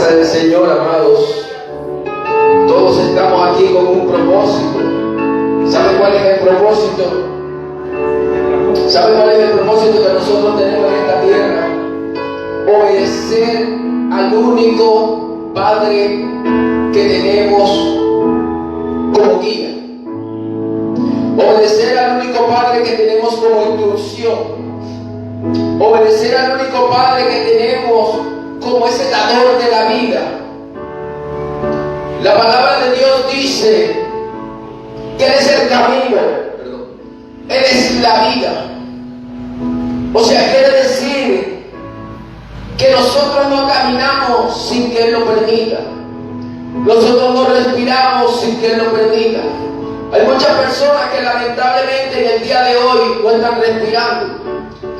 casa del Señor, amados, todos estamos aquí con un propósito. ¿Sabe cuál es el propósito? ¿Sabe cuál es el propósito que nosotros tenemos en esta tierra? Obedecer al único Padre que tenemos como guía. Obedecer al único Padre que tenemos como instrucción. Obedecer al único Padre que tenemos como ese dador de la vida. La palabra de Dios dice que Él es el camino, Él es la vida. O sea, quiere decir que nosotros no caminamos sin que Él lo permita. Nosotros no respiramos sin que Él lo permita. Hay muchas personas que lamentablemente en el día de hoy no están respirando.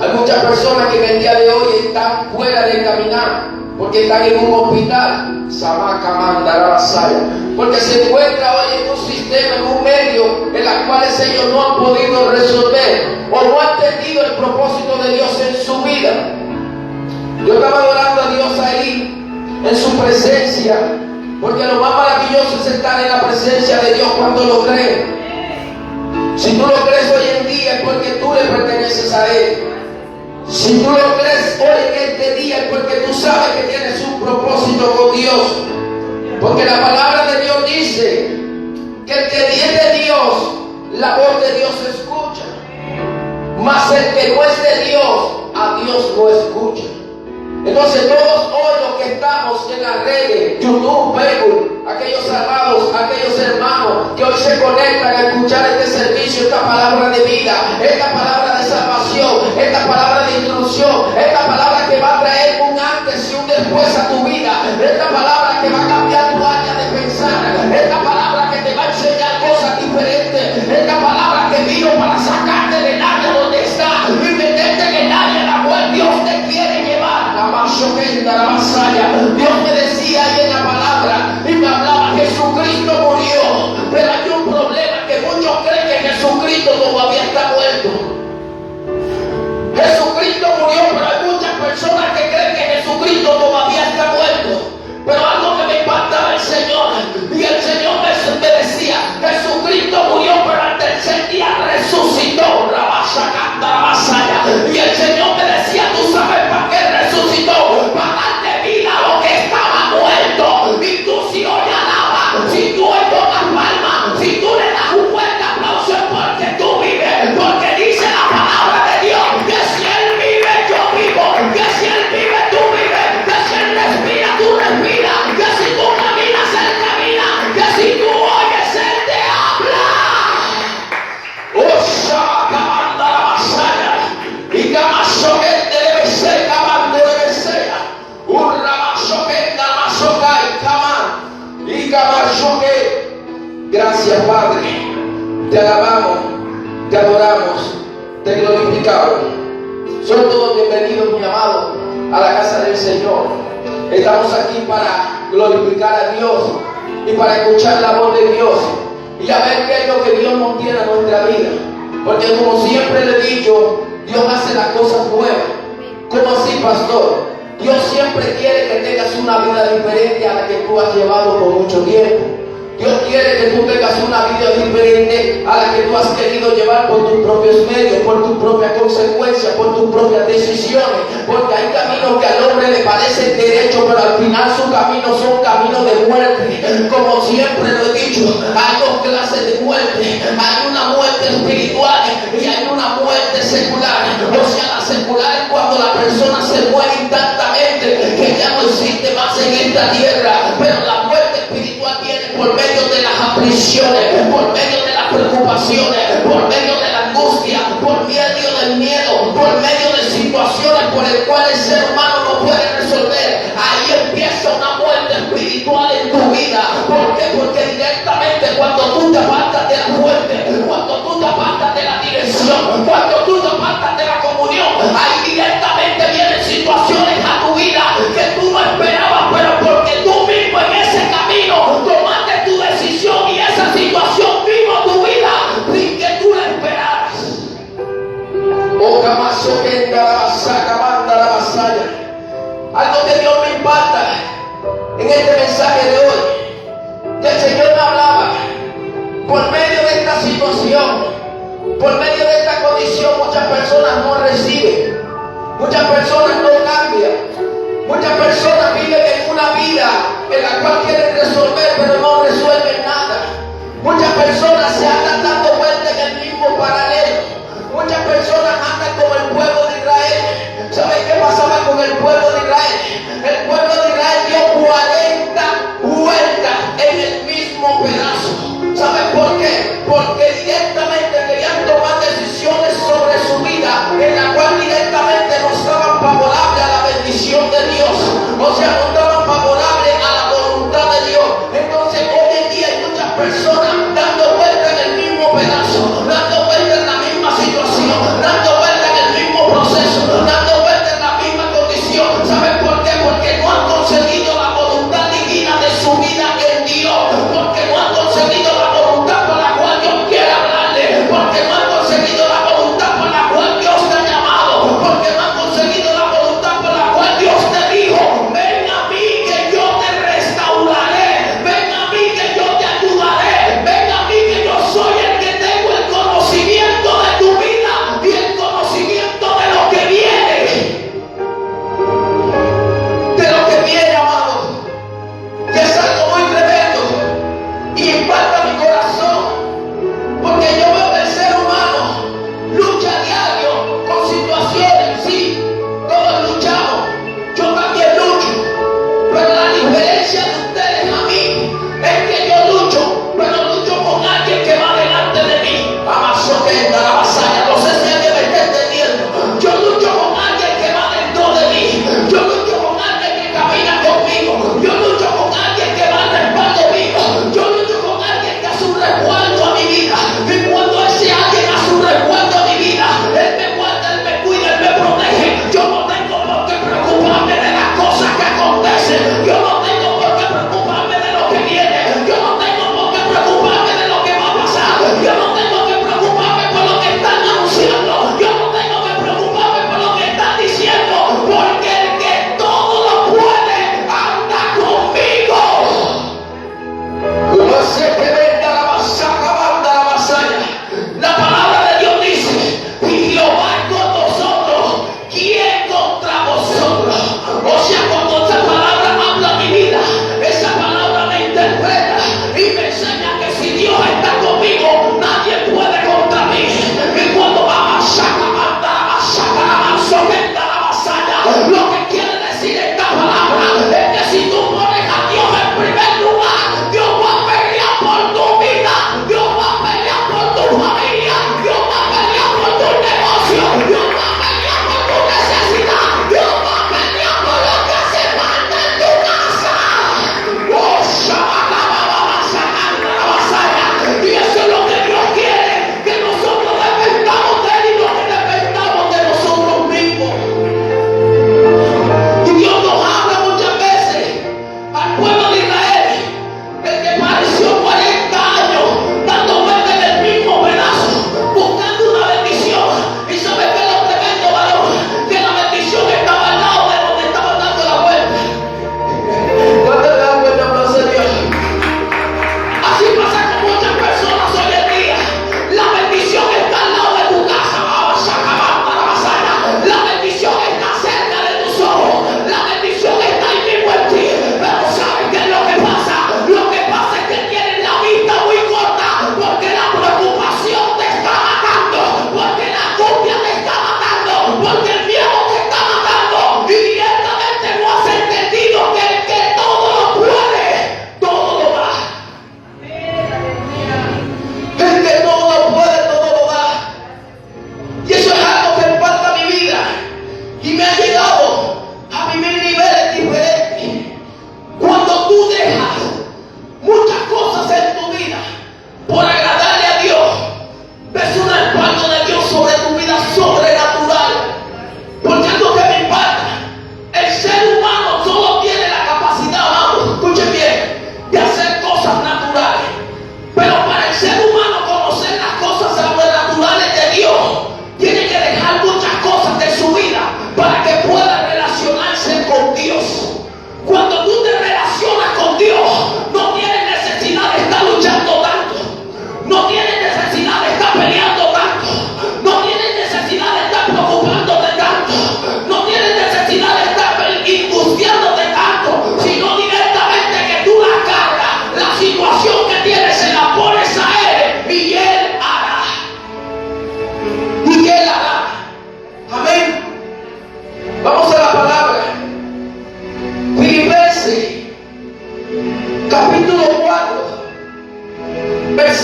Hay muchas personas que en el día de hoy están fuera de caminar porque están en un hospital, porque se encuentra hoy en un sistema, en un medio en el cual ellos no han podido resolver o no han entendido el propósito de Dios en su vida. Yo estaba adorando a Dios ahí en su presencia, porque lo más maravilloso es estar en la presencia de Dios cuando lo crees. Si tú lo crees hoy en día es porque tú le perteneces a Él. Si tú lo crees hoy en este día es porque tú sabes que tienes un propósito con Dios. Porque la palabra de Dios dice que el que viene de Dios, la voz de Dios escucha. Mas el que no es de Dios, a Dios no escucha. Entonces todos hoy los que estamos en las redes, YouTube, Facebook, aquellos amados, aquellos hermanos que hoy se conectan a escuchar este servicio, esta palabra de vida, esta palabra de salvación, esta palabra de instrucción, esta palabra que va a traer un antes y un después a tu vida, esta palabra que va a cambiar tu área de pensar, esta palabra que te va a enseñar cosas diferentes, esta palabra que vino para sacarte del área donde está y meterte en el área a la cual Dios te quiere llevar. Dios me decía ahí en la palabra y me hablaba: Jesucristo murió, pero hay un problema, que muchos creen que Jesucristo todavía está muerto. Jesucristo murió, pero hay muchas personas que creen que Jesucristo todavía está muerto. Pero algo que me impactaba el Señor, y el Señor me decía: Jesucristo murió, pero al tercer día resucitó. Y el Señor me decía: ¿tú sabes para qué resucitó? Para darte vida a lo que estaba muerto. Y tú, si hoy alabas, si tú hoy tocas palmas, si tú le das un fuerte aplauso, es porque tú vives. Porque dice la palabra de Dios que si Él vive, yo vivo. Que si Él vive, tú vives. Que si Él respira, tú respiras. Que si tú caminas, Él camina. Que si tú oyes, Él te habla. Y camacho que debe ser, camando debe ser. Un ramacho que camacho cae, camán. Y camacho que. Gracias, Padre. Te alabamos, te adoramos, te glorificamos. Son todos bienvenidos, mi amado, a la casa del Señor. Estamos aquí para glorificar a Dios y para escuchar la voz de Dios y a ver qué es lo que Dios nos tiene a nuestra vida. Porque como siempre le he dicho, Dios hace las cosas nuevas. ¿Cómo así, pastor? Dios siempre quiere que tengas una vida diferente a la que tú has llevado por mucho tiempo. Dios quiere que tú tengas una vida diferente a la que tú has querido llevar por tus propios medios, por tus propias consecuencias, por tus propias decisiones. Porque hay caminos que al hombre le parecen derechos, pero al final sus caminos son caminos de muerte. Como siempre lo he dicho, hay dos clases de muerte. Hay una muerte espiritual y hay una muerte secular. O sea, la secular es cuando la persona se muere instantáneamente, que ya no existe más en esta tierra. Pero la muerte espiritual viene por medio de las aflicciones, por medio de las preocupaciones, por medio de la angustia, por medio del miedo, por medio de situaciones por el cual el ser humano no puede resolver. Ahí empieza una muerte espiritual en tu vida. ¿Por qué? Porque directamente cuando tú te apartas de la fuente, cuando tú te apartas de la dirección, cuando tú te apartas de la comunión, ahí directamente vienen situaciones a tu vida que tú no esperabas, pero porque tú mismo en ese camino tomaste tu decisión y esa situación vino tu vida sin que tú la esperaras. Algo que Dios me impacta este mensaje de hoy, que el Señor me hablaba, por medio de esta situación, por medio de esta condición, muchas personas no reciben, muchas personas no cambian, muchas personas viven en una vida en la cual quieren resolver, pero no resuelven nada. Muchas personas se andan dando vueltas en el mismo paralelo. Muchas personas andan como el pueblo de Israel. ¿Saben qué pasaba con el pueblo de Israel? El pueblo de Israel dio 40 vueltas en el mismo pedazo. ¿Saben por qué? Porque directamente querían tomar decisiones sobre su vida, en la cual directamente no estaban favorables a la bendición de Dios. O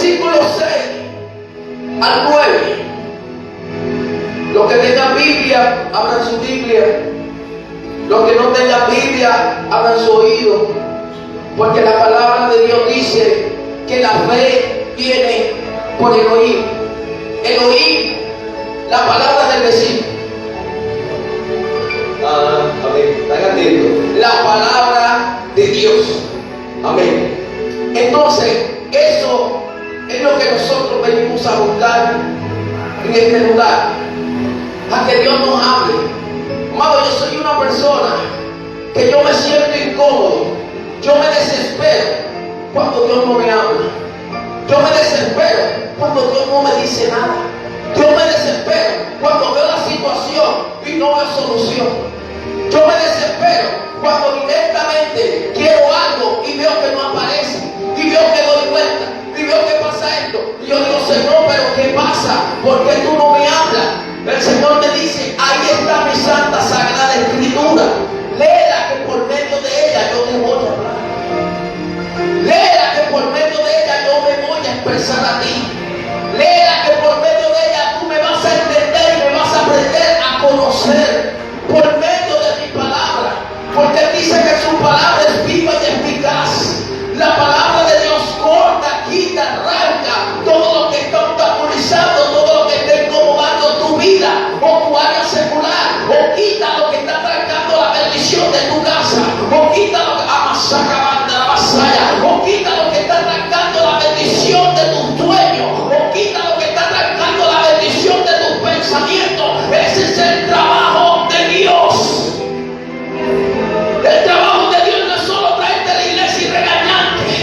versículo 6 al 9. Los que tengan Biblia, abran su Biblia. Los que no tengan Biblia, abran su oído. Porque la palabra de Dios dice que la fe viene por el oír. El oír la palabra del vecino. Amén. ¿Están atentos? La palabra de Dios. Amén. Entonces, eso es lo que nosotros venimos a buscar en este lugar. A que Dios nos hable. Amado, yo soy una persona que yo me siento incómodo. Yo me desespero cuando Dios no me habla. Yo me desespero cuando Dios no me dice nada. Yo me desespero cuando veo la situación y no veo solución. Yo me desespero cuando directamente quiero algo y veo que no aparece. Y veo que doy vuelta. Y veo que pasa esto. Y yo digo, Señor, pero ¿qué pasa? ¿Por qué tú no me hablas? El Señor me dice, ahí está mi santa sagrada escritura. Léela que por medio de ella yo te voy a hablar. Léela que por medio de ella yo me voy a expresar a ti. Léela que por medio de ella tú me vas a entender y me vas a aprender a conocer por medio de mi palabra. Porque dice que su palabra es viva y eficaz. La palabra de Dios corta, quita, arranca todo lo que está obstaculizando, todo lo que está incomodando tu vida o tu área secular, o quita lo que está arrancando la bendición de tu casa, o quita lo que o quita lo que está arrancando la bendición de tus sueños, o quita lo que está arrancando la bendición de tus pensamientos. Ese es el trabajo de Dios. El trabajo de Dios no es solo traerte a la iglesia y regañarte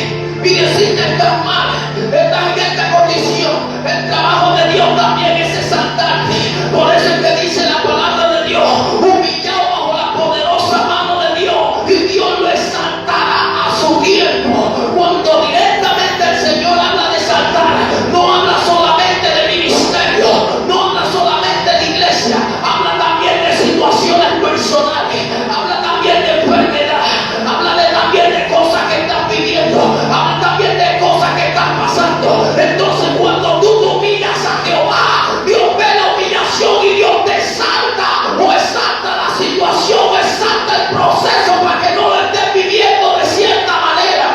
y decirte estás mal, estás en esta condición. El trabajo de Dios también es exaltarte. Por eso es que dice la palabra de Dios, humillado bajo la poderosa mano de Dios, y Dios lo exaltará a su tiempo. Cuando directamente el Señor habla de exaltar, no habla solamente de ministerio, no habla solamente de iglesia, habla también de situaciones personales, habla también de enfermedad, habla también de cosas que estás viviendo, habla también de cosas que están pasando. Entonces cuando tú te humillas a Jehová, Dios ve la humillación y Dios te exalta, o exalta la situación, o exalta el proceso para que no lo estés viviendo de cierta manera.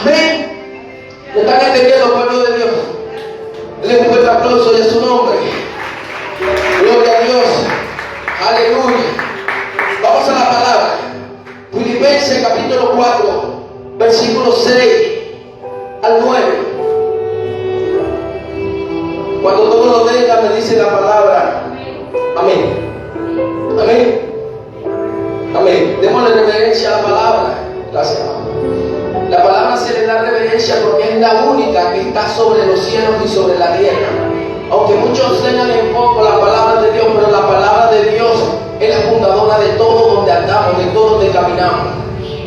Amén. ¿Me están entendiendo, pueblo de Dios? Le un fuerte aplauso y a su nombre. Gloria a Dios. Aleluya. Vamos a la palabra. Filipenses capítulo 4, versículo 6 al 9. Cuando todo lo tenga, me dice la palabra. Amén. Amén. Amén. Démosle reverencia a la palabra. Gracias. La palabra se le da reverencia porque es la única que está sobre los cielos y sobre la tierra. Aunque muchos tengan en poco la palabra de Dios, pero la palabra de Dios es la fundadora de todo donde andamos, de todo donde caminamos.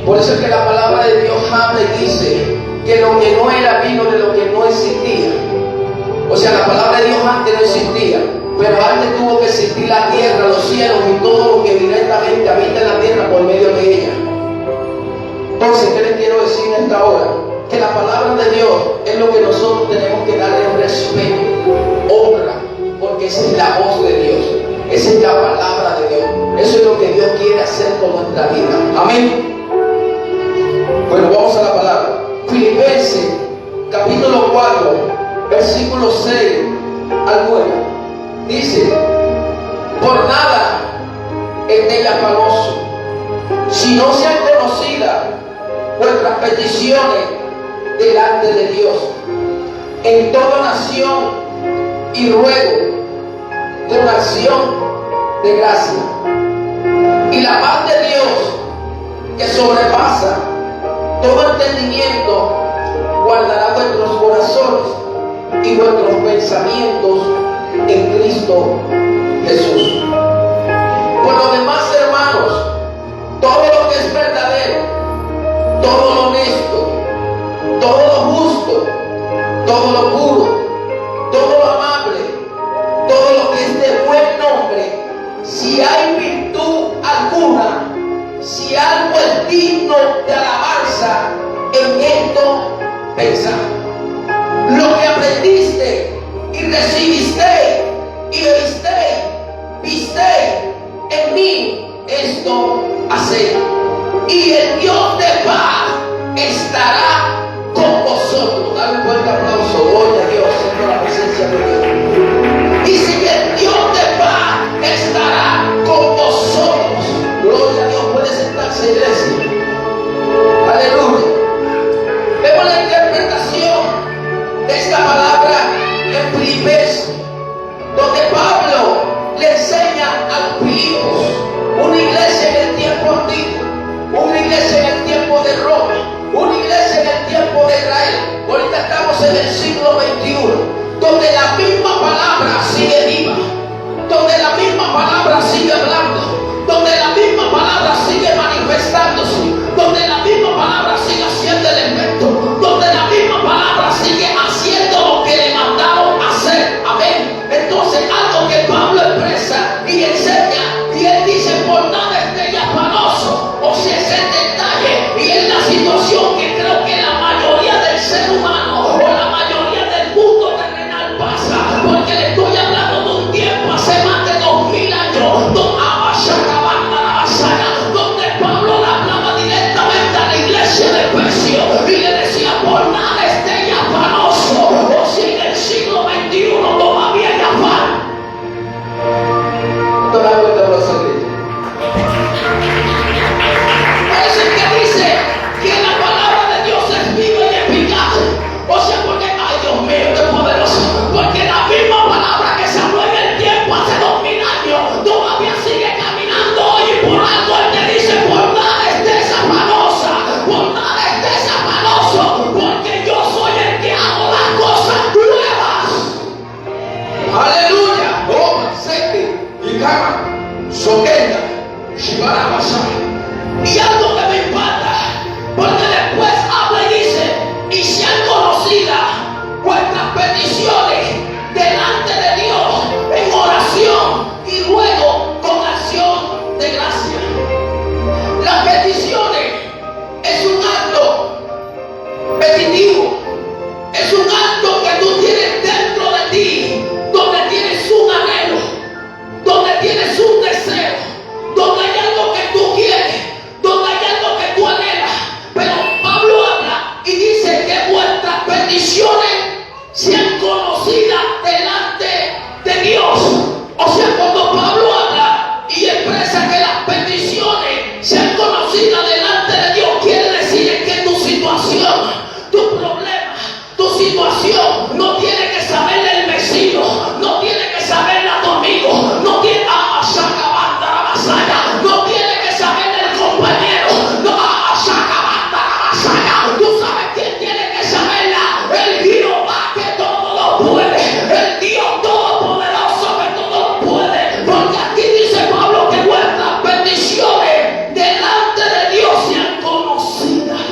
Por eso es que la palabra de Dios habla y dice que lo que no era vino de lo que no existía. O sea, la palabra de Dios antes no existía, pero antes tuvo que existir la tierra, los cielos y todo lo que directamente habita en la tierra por medio de ella. Entonces, ¿qué les quiero decir en esta hora? Que la palabra de Dios es lo que nosotros tenemos que darle respeto, honra, porque esa es la voz de Dios, esa es la palabra de Dios, eso es lo que Dios quiere hacer con nuestra vida. Amén. Bueno, vamos a la palabra. Filipenses capítulo 4, versículo 6 al 9. Dice: por nada estéis afanosos, si no sean conocidas vuestras peticiones delante de Dios, en toda oración y ruego de una acción de gracia. Y la paz de Dios, que sobrepasa todo entendimiento, guardará vuestros corazones y vuestros pensamientos en Cristo Jesús. Por lo demás, hermanos, todo lo que es verdadero, todo lo honesto, todo lo justo, todo lo puro, todo lo amable, todo lo que es de buen nombre, si hay virtud alguna, si algo es digno de alabanza, en esto pensad. en el siglo XXI, donde la misma palabra sigue viva, donde la misma palabra sigue hablando, donde la misma palabra sigue manifestándose, donde la misma palabra sigue haciendo el efecto, donde la misma palabra sigue haciendo lo que le mandaron hacer. Amén. Entonces, algo que Pablo expresa y enseña, y él dice: por nada esté afanoso. O sea, es el detalle y es la situación que creo que la mayoría del ser humano o la mayoría del mundo terrenal pasa, porque le estoy hablando de un tiempo hace más de 2000 años, donde Pablo le hablaba directamente a la iglesia de Efesios y le decía: por nada esté afanoso. O si en el siglo XXI todavía hay afán. ¿No me das cuenta, por eso es el que dice que la palabra de Dios es viva y eficaz? O sea, porque, ay Dios mío, qué poderoso, porque la misma palabra que se habló en el tiempo hace 2000 años todavía sigue caminando hoy, y por algo él te dice: por nada estés afanosa, por nada estés afanoso, porque yo soy el que hago las cosas nuevas. Aleluya. Oh, Sete, y Kama, Soquenda, Shibarabasa. Y algo que me impacta, porque después habla y dice: y sean conocidas vuestras peticiones delante de Dios en oración y ruego con acción de gracia. Las peticiones es un acto petitivo, es un acto que tú tienes dentro de ti, donde tienes un anhelo, donde tienes un deseo, donde hay algo que tú quieres, donde hay algo que tú anhelas. Pero Pablo habla y dice que vuestras peticiones sean conocidas delante de Dios. O sea, cuando Pablo habla y expresa que las peticiones sean conocidas delante de Dios, quiere decir que tu situación, tu problema, tu situación no tiene que saberle el vecino, no tiene que saberla tu amigo, no tiene no tiene que saberle el compañero, no. Tú sabes quién tiene que saberla: el Jehová que todo lo puede, el Dios todopoderoso que todo lo puede. Porque aquí dice Pablo que vuestras peticiones delante de Dios sean conocidas.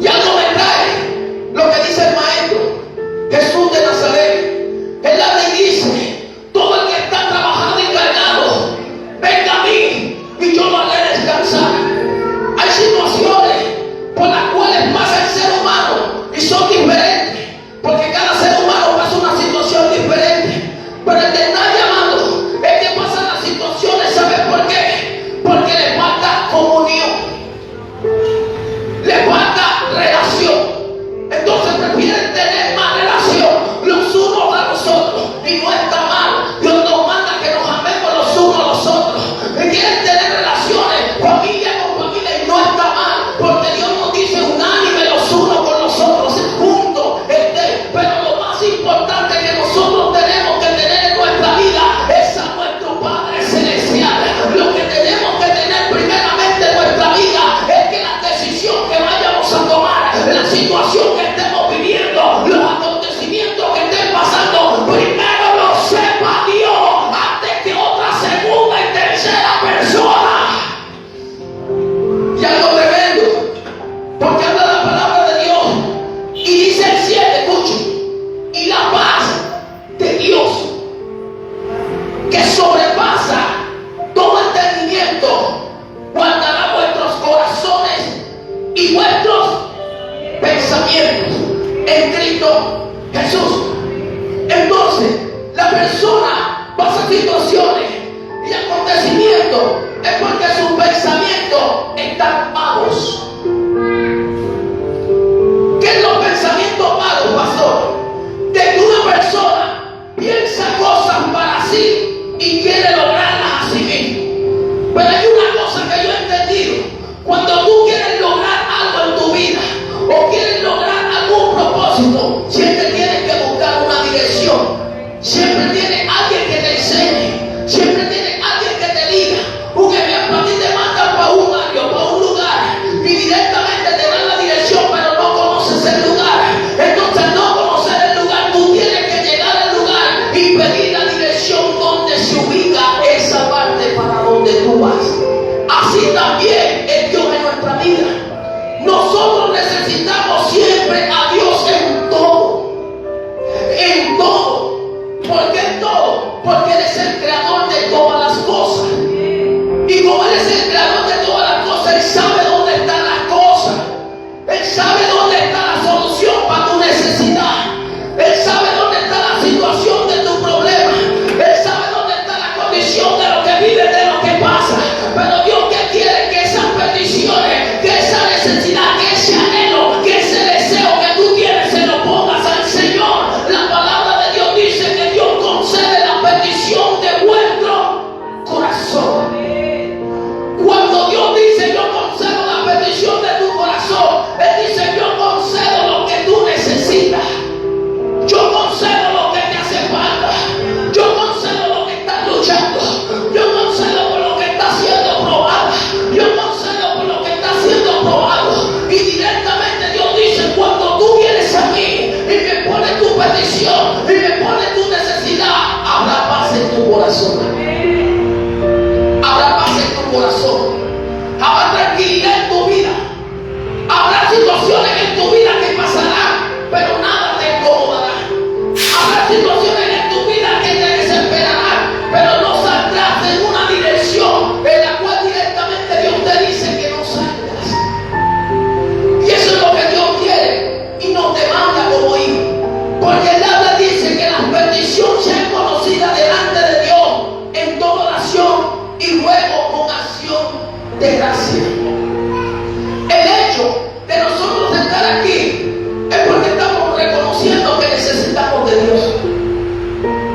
Y algo me trae lo que dice el maestro Jesús de Nazaret. Él habla y dice: todo el que está trabajado y cargado, venga a mí y yo lo haré descansar. Hay situaciones por las cuales pasa el ser humano y son diferentes, porque cada ser humano pasa una situación diferente. Pero el detalle, amado, es que pasan las situaciones, ¿sabes por qué? Porque le falta comunión, le falta relación. Entonces prefieren tener más relación los unos a los otros, y no está mal. Dios nos manda que nos amemos los unos a los otros. Quieren tener relaciones, familia con familia, y no está mal, porque Dios nos dice: unánime los unos con los otros, juntos. Pero lo más importante que nosotros tenemos que tener en nuestra vida es a nuestro Padre Celestial. Lo que tenemos que tener primeramente en nuestra vida es que la decisión que vayamos a tomar, la situación que estemos viviendo, los acontecimientos que estén pasando, primero lo sepa Dios antes que otra segunda y tercera persona. Y algo tremendo, porque habla la palabra de Dios y dice el 7, escuchen: y la paz de Dios, que sobrepasa todo entendimiento, guardará vuestros corazones y vuestros pensamientos en Cristo Jesús. Entonces, la persona pasa situaciones y acontecimientos es porque sus pensamientos están vagos. ¿Qué es los pensamientos vagos, pastor? De que una persona piensa cosas para sí y quiere lograrlas a sí mismo. Pero hay una cosa que yo he entendido: cuando tú quieres lograr algo en tu vida o quieres lograr algún propósito, siempre tienes que buscar una dirección, siempre tiene alguien que te enseñe, siempre tiene alguien que te diga. Un ejemplo: a ti te mandan para un área, para un lugar, hecho de nosotros estar aquí es porque estamos reconociendo que necesitamos de Dios.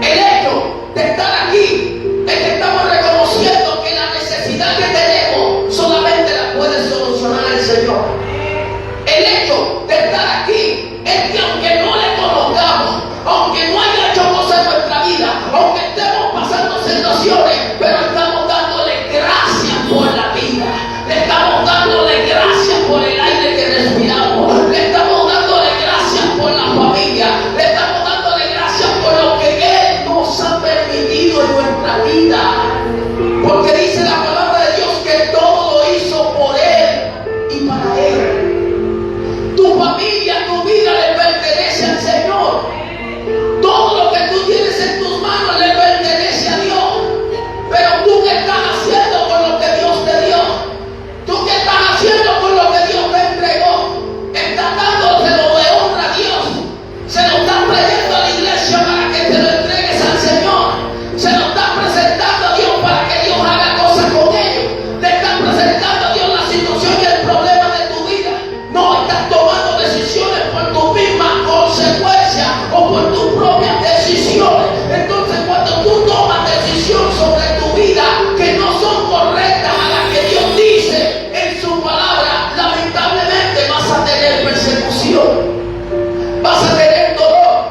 El hecho de estar aquí es que estamos reconociendo que la necesidad que tenemos solamente la puede solucionar el Señor. El hecho de estar aquí es que aunque no le conozcamos, aunque no haya hecho cosas en nuestra vida, aunque estemos pasando situaciones, pero estamos dándole gracias por la vida, le estamos dándole gracias por el aire que respiramos, le estamos dándole gracias por la familia, le estamos dándole gracias por lo que Él nos ha permitido en nuestra vida, porque dice la palabra de Dios que todo lo hizo por Él y para Él. Tu familia, tu vida le pertenece al Señor. Todo lo que tú tienes en tus manos le pertenece a Dios. Pero tú, ¿qué estás haciendo con lo que Dios te dio? ¿Tú qué estás haciendo con lo que Dios te entregó? ¿Estás dándoselo de honra a Dios? ¿Se lo estás trayendo a la iglesia para que te lo entregues al Señor? ¿Se lo estás presentando a Dios para que Dios haga cosas con ellos? ¿Le estás presentando a Dios la situación y el problema de tu vida? No estás tomando decisiones por tu misma consecuencia o por tus propias decisiones. Entonces, cuando tú tomas decisiones sobre tu vida que no son correctas a las que Dios dice en su palabra, lamentablemente vas a tener persecución, vas a tener dolor,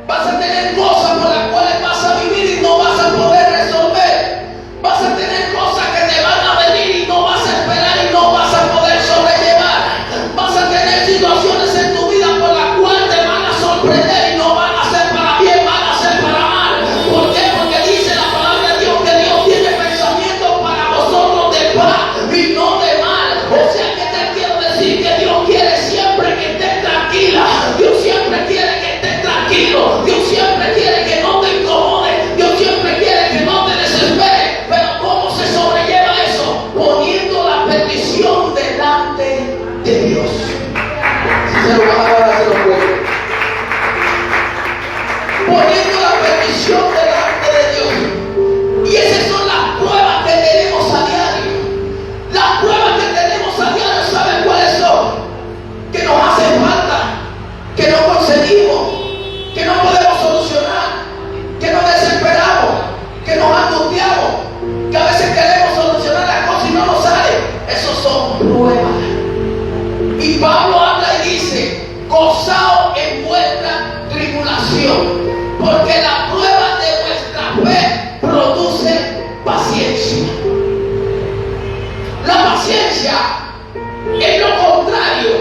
vas a tener cosas por las cuales vas a vivir y no vas a poder resolver, vas a tener cosas que te van a venir y no vas a esperar y no vas a poder sobrellevar, vas a tener situaciones en tu vida por las cuales te van a sorprender y no van a ser para bien, van a ser para mal. ¿Por qué? Porque dice la palabra de Dios que Dios tiene pensamientos para vosotros de paz y no de mal. O sea que te quiero decir que Dios quiere siempre que estés tranquila, Dios siempre quiere que estés tranquilo, Dios siempre quiere que no te incomode, Dios siempre quiere que no te desesperes. Pero ¿cómo se sobrelleva eso? Poniendo la petición delante de Dios. Si se lo van a dar, se lo puede. Poniendo la petición delante de Dios. Y esas son las pruebas que tenemos a diario. Las pruebas que tenemos a diario, ¿saben cuáles son? Que nos hacen falta, que no conseguimos, que no podemos solucionar, que nos desesperamos, que nos angustiamos, que a veces queremos solucionar las cosas y no nos sale. Esos son pruebas. Y Pablo habla y dice: gozaos en vuestra tribulación, porque la prueba de vuestra fe produce paciencia. La paciencia es lo contrario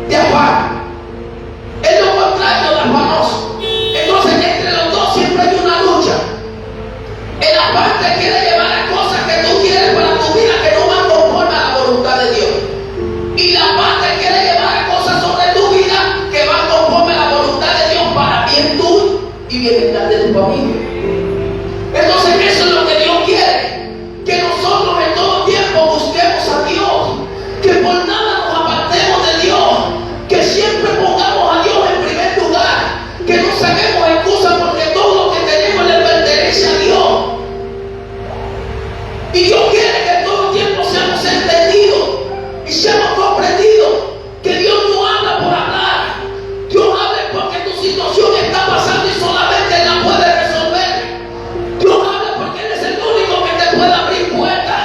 de afán, es lo contrario de afanoso. Entonces, entre los dos siempre hay una lucha. El afán te quiere llevar a cosas que tú quieres para tu vida que no van conforme a la voluntad de Dios. Y la paz te quiere llevar a cosas sobre tu vida que van conforme a la voluntad de Dios para bien tuyo y bienestar de tu familia. Entonces, eso es lo que Dios quiere, que nosotros en todo tiempo busquemos a Dios, que por nada nos apartemos de Dios, que siempre pongamos a Dios en primer lugar, que no saquemos excusas porque todo lo que tenemos le pertenece a Dios. Y Dios quiere que todo el tiempo seamos entendidos y seamos comprendidos que Dios no habla por hablar. Dios habla porque tu situación está pasando y solamente Él la puede resolver. Dios habla porque Él es el único que te puede abrir puertas.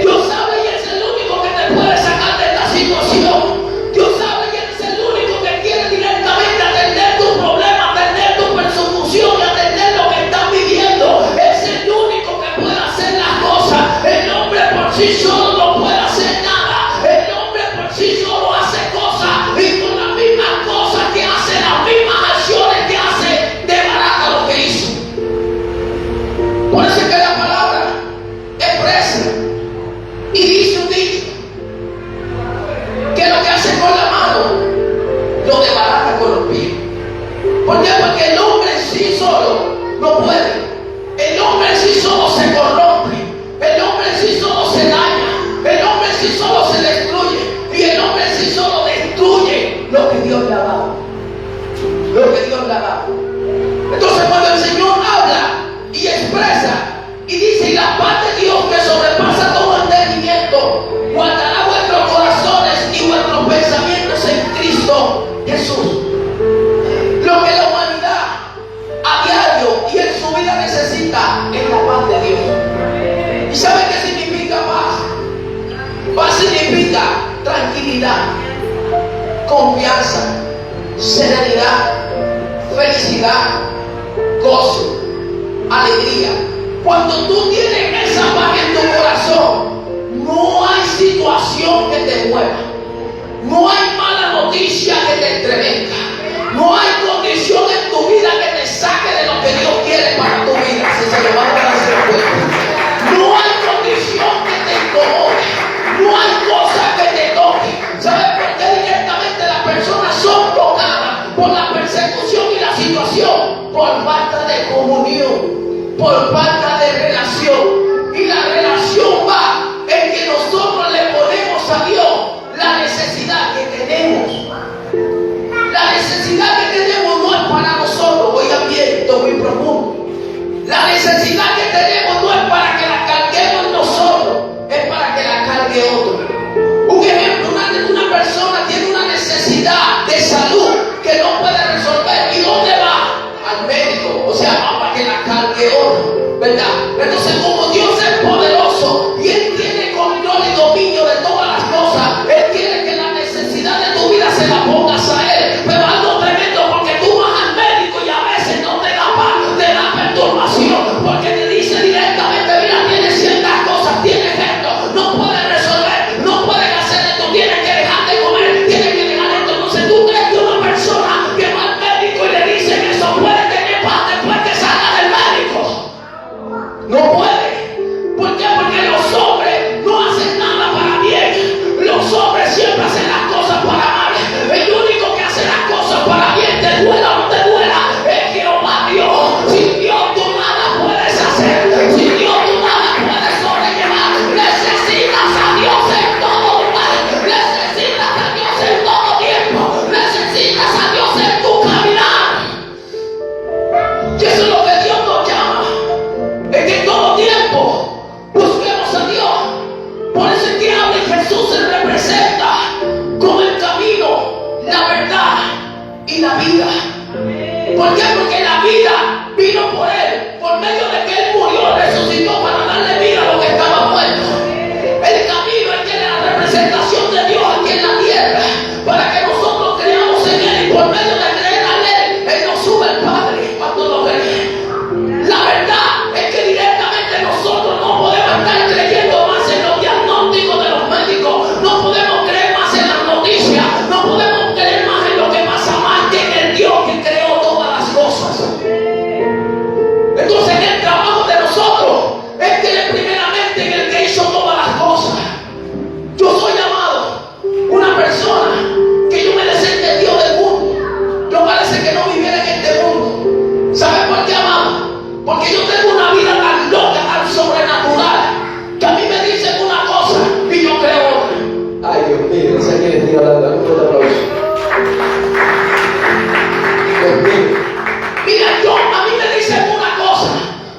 Dios sabe y es el único que te puede sacar de esta situación. Dios sabe y Él es el único que quiere directamente atender tu problema, atender tu persecución y atender lo que estás viviendo. Es el único que puede hacer las cosas. El hombre por sí solo no puede hacer nada. El hombre por sí solo hace cosas y con las mismas cosas que hace, las mismas acciones que hace, desbarata lo que hizo. Por eso es que la palabra expresa y dice un dicho que lo que diga tranquilidad, confianza, serenidad, felicidad, gozo, alegría. Cuando tú tienes esa paz en tu corazón, no hay situación que te mueva, no hay mala noticia que te entretenga, no hay condición en tu vida que te saque de lo que Dios quiere para tu vida. Si se lo va a dar a hacer fuerte. No hay condición que te incomode, no hay cosa que te toque. ¿Sabes por qué directamente las personas son tocadas por la persecución y la situación? Por falta de comunión, por falta de relación. Y la relación va en que nosotros le ponemos a Dios la necesidad que tenemos. La necesidad que tenemos no es para nosotros. Oigan bien, esto es muy profundo. La necesidad que tenemos no es para que la carguemos nosotros, es para que la cargue otro. Un ejemplo, una persona tiene una necesidad de salud que no puede resolver. ¿Y dónde va? Al médico. O sea, va para que la cargue otro, ¿verdad? Entonces, como Dios es poderoso y Él tiene control y dominio de todas las cosas, Él quiere que la necesidad de tu vida se la pongas a Él. Pero algo tremendo, porque tú vas al médico y a veces no te da paz, te da perturbación, porque te dice directamente: mira, tienes ciertas cosas, tienes esto, no puedes resolver, no puedes hacer esto, tienes que dejar de comer, tienes que dejar esto. Entonces tú crees que una persona que va al médico y le dicen eso puede tener paz después que salga del médico. No puede. ¿Por qué? Porque los hombres no hacen nada para bien. Los hombres siempre hacen las cosas para mal. El único que hace las cosas para bien, te duela o no te duela, es Jehová Dios. Sin Dios tú nada puedes hacer. Sin Dios tú nada puedes sobrellevar. Necesitas a Dios en todo lugar. Necesitas a Dios en todo tiempo. Necesitas a Dios en tu caminar. Y eso es lo que Dios nos llama. Es que en todo tiempo busquemos a Dios. Por eso es que habla y Jesús se representa como el camino, la verdad y la vida. ¿Por qué? Porque la vida vino por Él, por medio de que Él murió, resucitó para darle vida a lo que estaba muerto. El camino es que es la representación de Dios aquí en la tierra, para que nosotros creamos en Él, y por medio de creer en Él nos sube al Padre cuando lo creen. La verdad es que directamente nosotros no podemos estar creyendo más en los diagnósticos de los médicos, no podemos creer más en las noticias, no podemos creer más en lo que pasa más que en el Dios que creó todas las cosas. Entonces el trabajo de nosotros es creer primeramente en el que hizo todas las cosas. Yo soy llamado una persona que yo me desentendió del mundo. Yo parece que no viviera en este mundo. ¿Sabes por qué, amado? Porque yo tengo una vida tan loca, tan sobrenatural, que a mí me dicen una cosa y yo creo otra. Ay, Dios mío, no sé quién diga la aplauso. Dios mío. Mira, a mí me dicen una cosa,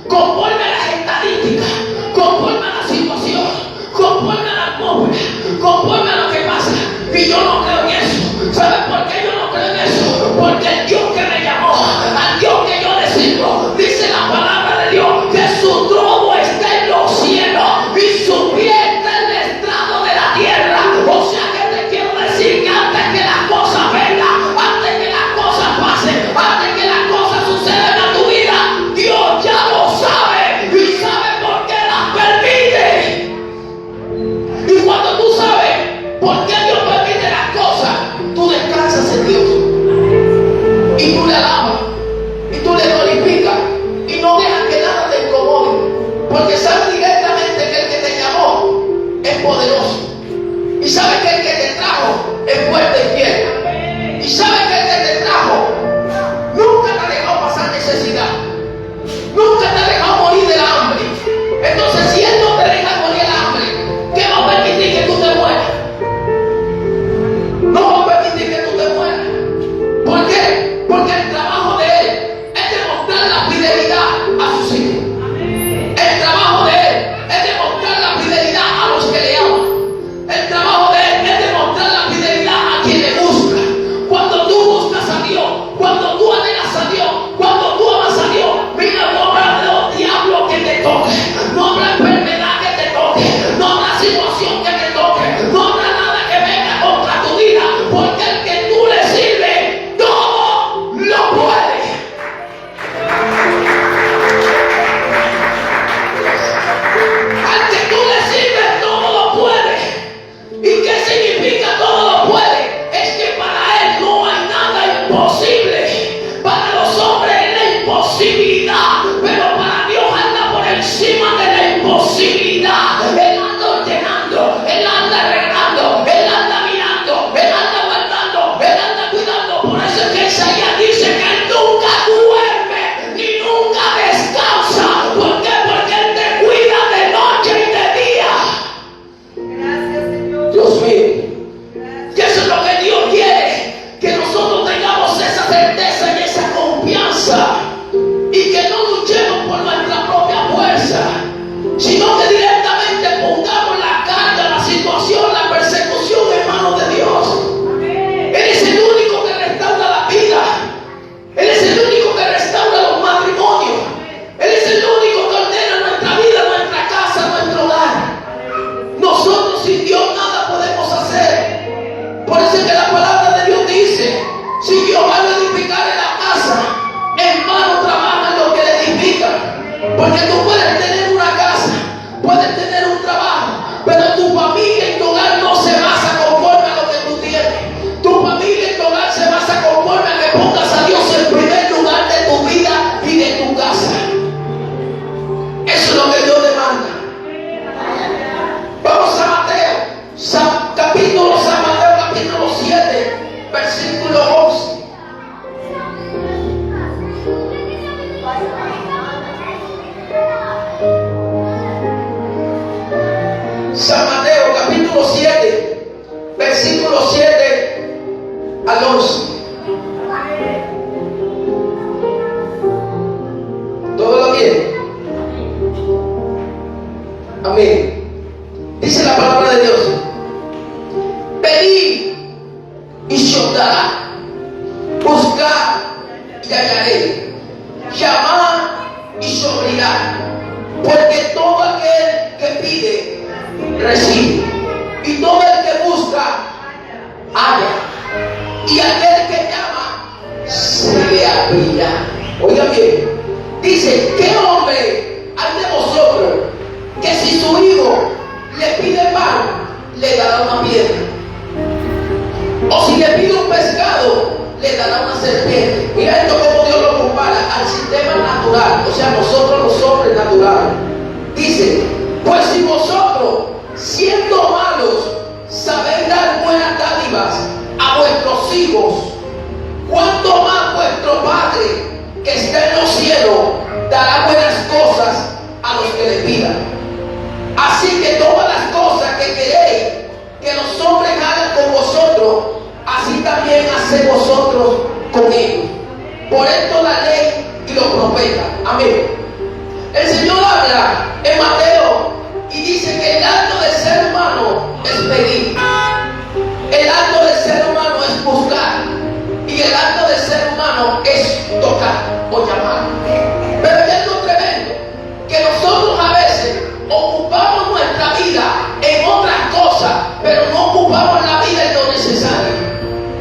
conforme a las estadísticas, conforme a la situación, conforme a la atmósfera, conforme a lo que pasa, y yo no creo en eso. ¿Sabes por qué yo no creo en eso? Porque el Dios que me llamó, al Dios que yo le sirvo, dice la palabra de Dios que su trono está en los cielos y su pie está en el estrado de la tierra. O sea que te quiero decir que antes que las cosas vengan, antes que las cosas pasen, antes que las cosas sucedan a tu vida, Dios ya lo sabe y sabe por qué las permite. Y cuando tú sabes por qué Dios permite las cosas, tú descansas en Dios y tú le alabas y tú le glorificas y no dejas que nada te incomode, porque sabes directamente que el que te llamó es poderoso, y sabes que el que te trajo es fuerte y fiel, y sabes que el que te trajo nunca te ha dejado pasar necesidad, nunca te ha dejado morir del hambre. Entonces, si Él no te deja morir del hambre, ¿qué va a permitir que tú te mueras? No va a permitir que tú te mueras. ¿Por qué? Porque el trabajo de Él es demostrar la fidelidad a sus hijos. El trabajo de Él es demostrar la fidelidad a los que le aman. El trabajo de Él es demostrar la fidelidad a Dios mío. Y eso es lo que Dios quiere, que nosotros tengamos esa certeza y esa confianza, y que no luchemos por nuestra propia fuerza, sino que directamente pongamos la carga, la situación, la persecución en manos de Dios. Él es el único que restaura la vida. Él es el único que restaura los matrimonios. Él es el único que ordena nuestra vida, nuestra casa, nuestro hogar. Nosotros sin Dios nada podemos hacer. Por eso es que la palabra de Dios dice: si Jehová no edificare la casa, en vano trabajan los que la edifican. Porque tú puedes tener una casa, puedes tener un trabajo, pero tu familia y tu hogar no se basa conforme a lo que tú tienes. Tu familia y tu hogar se basa conforme a que pongas a Dios en primer lugar de tu vida y de tu casa. Eso es lo que Dios demanda. Vamos a Mateo, capítulo 7, versículo 11. San Mateo capítulo 7, versículo 7 al 11. ¿Todo lo bien? Amén. Dice la palabra de Dios: pedid y se os dará, buscad y hallaréis, llamad y se os abrirá, porque todo aquel que pide recibe, y todo el que busca halla, y aquel que llama se le abrirá. Oiga bien, dice: ¿qué hombre hay de vosotros que si su hijo le pide pan, le dará una piedra? O si le pide un pescado, le dará una serpiente. Mira esto como Dios lo compara al sistema natural, o sea, nosotros los hombres naturales. Dice: pues si vosotros, siendo malos, sabéis dar buenas dádivas a vuestros hijos, ¿cuánto más vuestro Padre que está en los cielos dará buenas cosas a los que le pidan? Así que todas las cosas que queréis que los hombres hagan con vosotros, así también haced vosotros con ellos. Por esto la ley y los profetas. Amén. El Señor habla en Mateo y dice que el acto del ser humano es pedir, el acto del ser humano es buscar, y el acto del ser humano es tocar o llamar. Pero hay algo tremendo, que nosotros a veces ocupamos nuestra vida en otras cosas, pero no ocupamos la vida en lo necesario.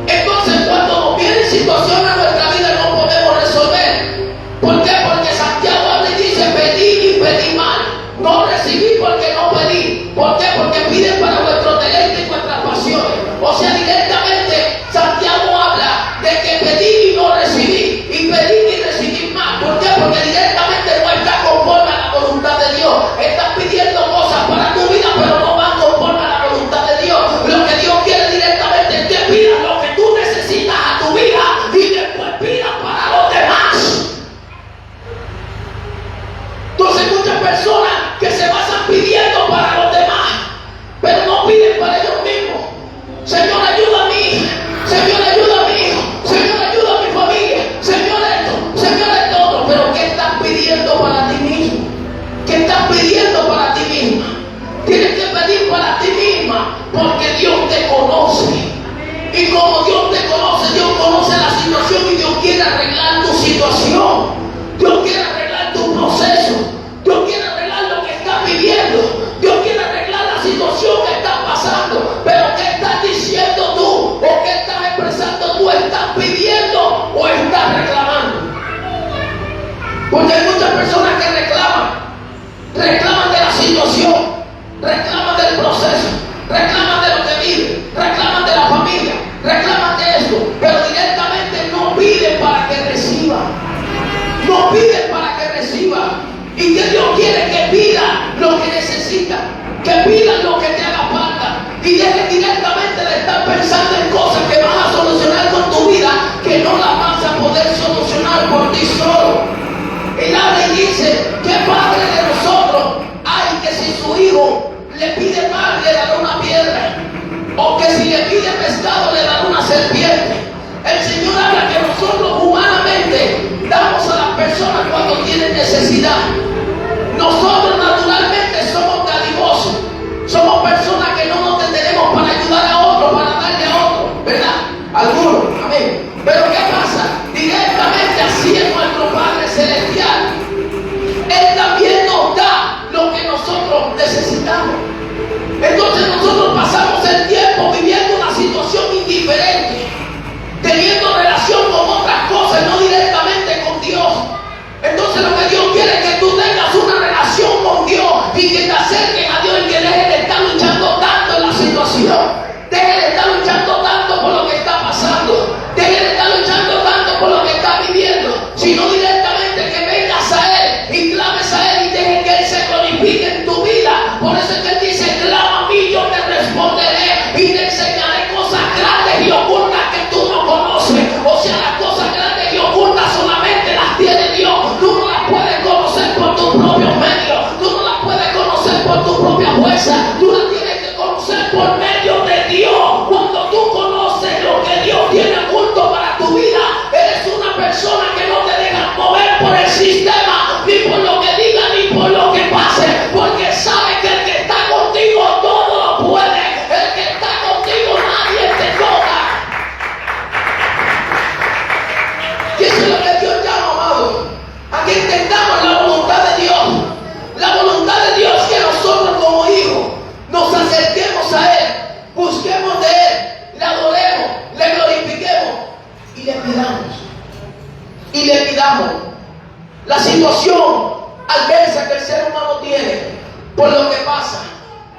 Entonces, cuando nos vienen situaciones en nuestra vida, no podemos resolver. ¿Por qué? Porque Santiago habla y dice: pedí y pedí mal, no recibí porque no pedí. ¿Por qué? Porque piden para vuestro deleite y vuestras pasiones. O sea, directamente Santiago habla de que pedí y no recibí, y pedí y recibí mal. ¿Por qué? Porque directamente no está conforme a la voluntad de Dios. Estás pidiendo cosas para tu vida, pero no van conforme a la voluntad de Dios. Lo que Dios quiere directamente es que pidas lo que tú necesitas a tu vida y después pidas para los demás. Entonces muchas personas que se pasan pidiendo para los demás, pero no piden para ellos mismos. Señores, necesidad. Nosotros naturalmente somos dadivosos. Somos personas que no nos detenemos para ayudar a otro, para darle a otro, ¿verdad? Algunos, amén. Pero ¿qué pasa? Directamente así es nuestro Padre Celestial. Él también nos da lo que nosotros necesitamos. Entonces nosotros pasamos el tiempo viviendo una situación indiferente, teniendo relación con otras cosas, no directamente con Dios. Entonces lo que Dios quiere es que tú tengas una relación con Dios y que te acerques a Dios y que dejes de estar luchando tanto en la situación. Dejes de estar luchando tanto por lo que está pasando. Dejes de estar luchando tanto por lo que está viviendo. Sino directamente que vengas a Él y clames a Él y dejes que Él se glorifique en tu vida. Por eso es que Él dice, clama a mí, yo te responderé y te enseñaré cosas grandes y ocultas que tú no conoces. O sea, las cosas grandes y ocultas solamente las tiene Dios. Tú no las puedes conocer por tus propios medios. Tú no las puedes conocer por tu propia fuerza. Tú las tienes que conocer por medio de Dios. Cuando tú conoces lo que Dios tiene oculto para tu vida, eres una persona que no te deja mover por el sistema, ni por lo que diga, ni por lo que pase, porque sabes que el que está contigo todo lo puede. El que está contigo nadie te toca. Y eso es lo que Dios llama, amado, a que entendamos la voluntad de Dios. La voluntad de Dios es que nosotros como hijos nos acerquemos a Él, busquemos de Él, le adoremos, le glorifiquemos y le pidamos. Y le pidamos. La situación adversa que el ser humano tiene, por lo que pasa,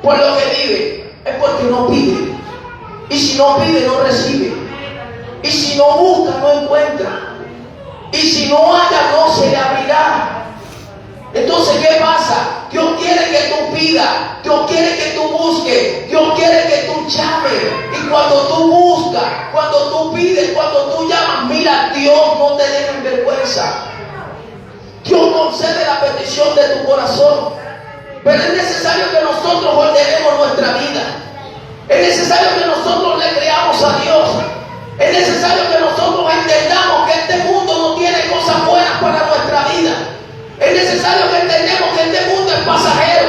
por lo que vive, es porque no pide. Y si no pide, no recibe. Y si no busca, no encuentra. Y si no haya, no se le abrirá. Entonces, ¿qué pasa? Dios quiere que tú pidas, Dios quiere que tú busques, Dios quiere que tú llames. Y cuando tú buscas, cuando tú pides, cuando tú llamas, mira, Dios no te deja en vergüenza. Dios concede la petición de tu corazón. Pero es necesario que nosotros ordenemos nuestra vida. Es necesario que nosotros le creamos a Dios. Es necesario que nosotros entendamos que este mundo no tiene cosas buenas para nuestra vida. Es necesario que entendamos que este mundo es pasajero.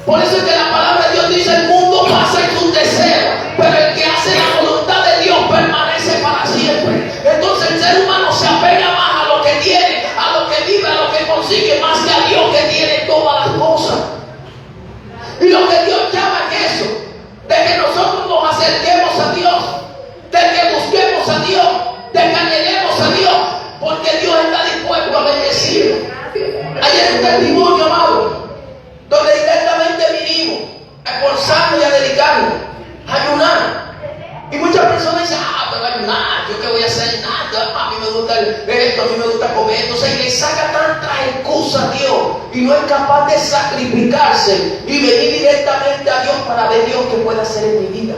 Por eso es que la palabra de Dios dice, el mundo pasa en sus deseos, pero el que hace la voluntad de Dios permanece para siempre. Entonces el ser humano se apega más a lo que tiene, a lo que vive, a lo que consigue, más que a Dios que tiene todas las cosas. Y lo que Dios llama es eso, de que nosotros nos acerquemos a Dios, de que busquemos a Dios, de que anhelemos a Dios, porque Dios está dispuesto a bendecir. Ayer un testimonio, amado, donde directamente vinimos a esforzarnos y a dedicarnos a ayunar. Y muchas personas dicen, pero ayunar, ¿yo qué voy a hacer? Nada, a mí me gusta esto, a mí me gusta comer. Entonces le saca tantas excusas a Dios y no es capaz de sacrificarse y venir directamente a Dios para ver Dios que puede hacer en mi vida,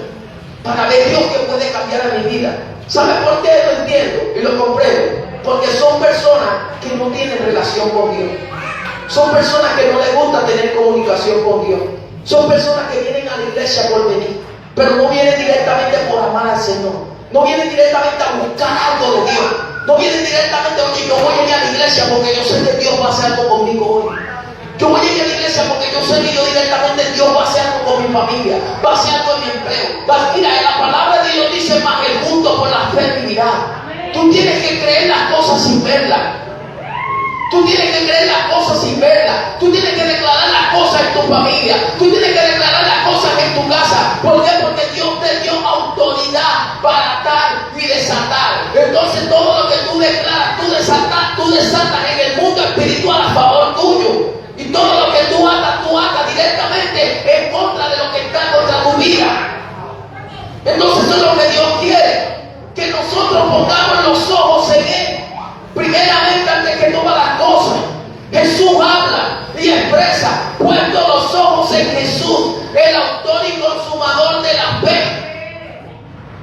para ver Dios que puede cambiar a mi vida. ¿Sabe por qué lo entiendo y lo comprendo? Porque son personas que no tienen relación con Dios. Son personas que no les gusta tener comunicación con Dios. Son personas que vienen a la iglesia por venir, pero no vienen directamente por amar al Señor. No vienen directamente a buscar algo de Dios. No vienen directamente, oye, yo voy a ir a la iglesia porque yo sé que Dios va a hacer algo conmigo hoy. Yo voy a ir a la iglesia porque yo sé que yo directamente Dios va a hacer algo con mi familia, va a hacer algo en mi empleo. Mira, la palabra de Dios dice, más el justo por la fe vivirá. Tú tienes que creer las cosas sin verlas. Tú tienes que creer las cosas sin verlas. Tú tienes que declarar las cosas en tu familia. Tú tienes que declarar las cosas en tu casa. ¿Por qué? Porque Dios te dio autoridad para atar y desatar. Entonces todo lo que tú declaras, tú desatas en el mundo espiritual a favor tuyo. Y todo lo que tú atas directamente en contra de lo que está contra tu vida. Entonces eso es lo que Dios quiere. Que nosotros pongamos los ojos en Él. Primeramente, antes que todas las cosas, Jesús habla y expresa, puesto los ojos en Jesús, el autor y consumador de la fe.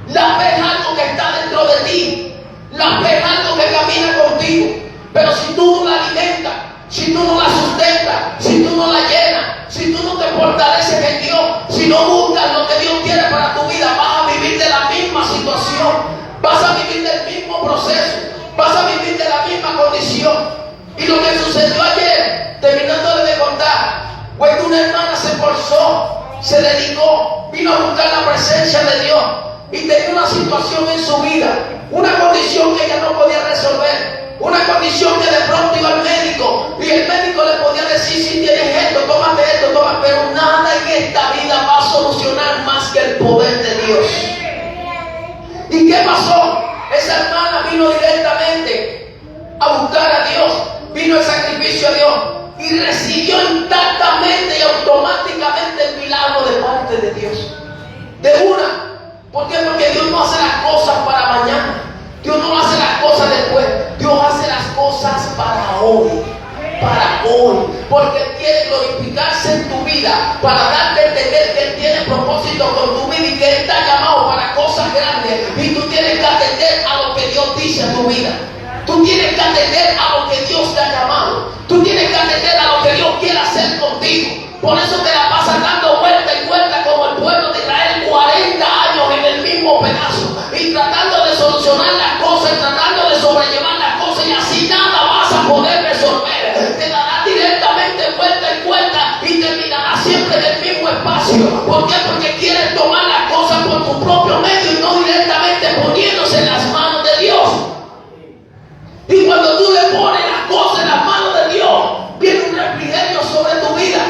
La fe es algo que está dentro de ti. La fe es algo que camina contigo. Pero si tú no la alimentas, si tú no la sustentas, si tú no la llenas, si tú no te fortaleces en Dios, si no buscas lo que Dios quiere para tu vida, vas a vivir de la misma situación. Vas a vivir del mismo proceso, vas a vivir de la misma condición. Y lo que sucedió ayer Pues una hermana se esforzó, se dedicó, vino a buscar la presencia de Dios y tenía una situación en su vida, una condición que ella no podía resolver, una condición que de pronto iba al médico y el médico le podía decir: si tienes esto, tómate esto, toma, pero nada en esta vida va a solucionar más que el poder de Dios. ¿Y qué pasó? Esa hermana vino directamente a buscar a Dios, vino el sacrificio a Dios y recibió intactamente y automáticamente el milagro de parte de Dios. De una. ¿Por qué? Porque Dios no hace las cosas para mañana. Dios no hace las cosas después. Dios hace las cosas para hoy. Para hoy. Porque Él quiere glorificarse en tu vida, para darte a entender que Él tiene propósito con tu vida y que Él te ha llamado para cosas grandes. Y tú tienes que atender a lo que Dios dice en tu vida. Tú tienes que atender a lo que Dios te ha llamado. Tú tienes que atender a lo que Dios quiere hacer contigo. Por eso te la pasas dando vuelta y vuelta como el pueblo de Israel, 40 años en el mismo pedazo, y tratando de solucionar las cosas, tratando de sobrellevar las cosas, y así nada vas a poder resolver. Te darás directamente vuelta y vuelta y terminarás siempre en el mismo espacio. ¿Por qué? Porque quieres tomar las cosas por tu propio medio y no directamente poniéndose en las manos de Dios. Y cuando tú le pones las cosas en las manos de Dios, viene un refrigerio sobre tu vida.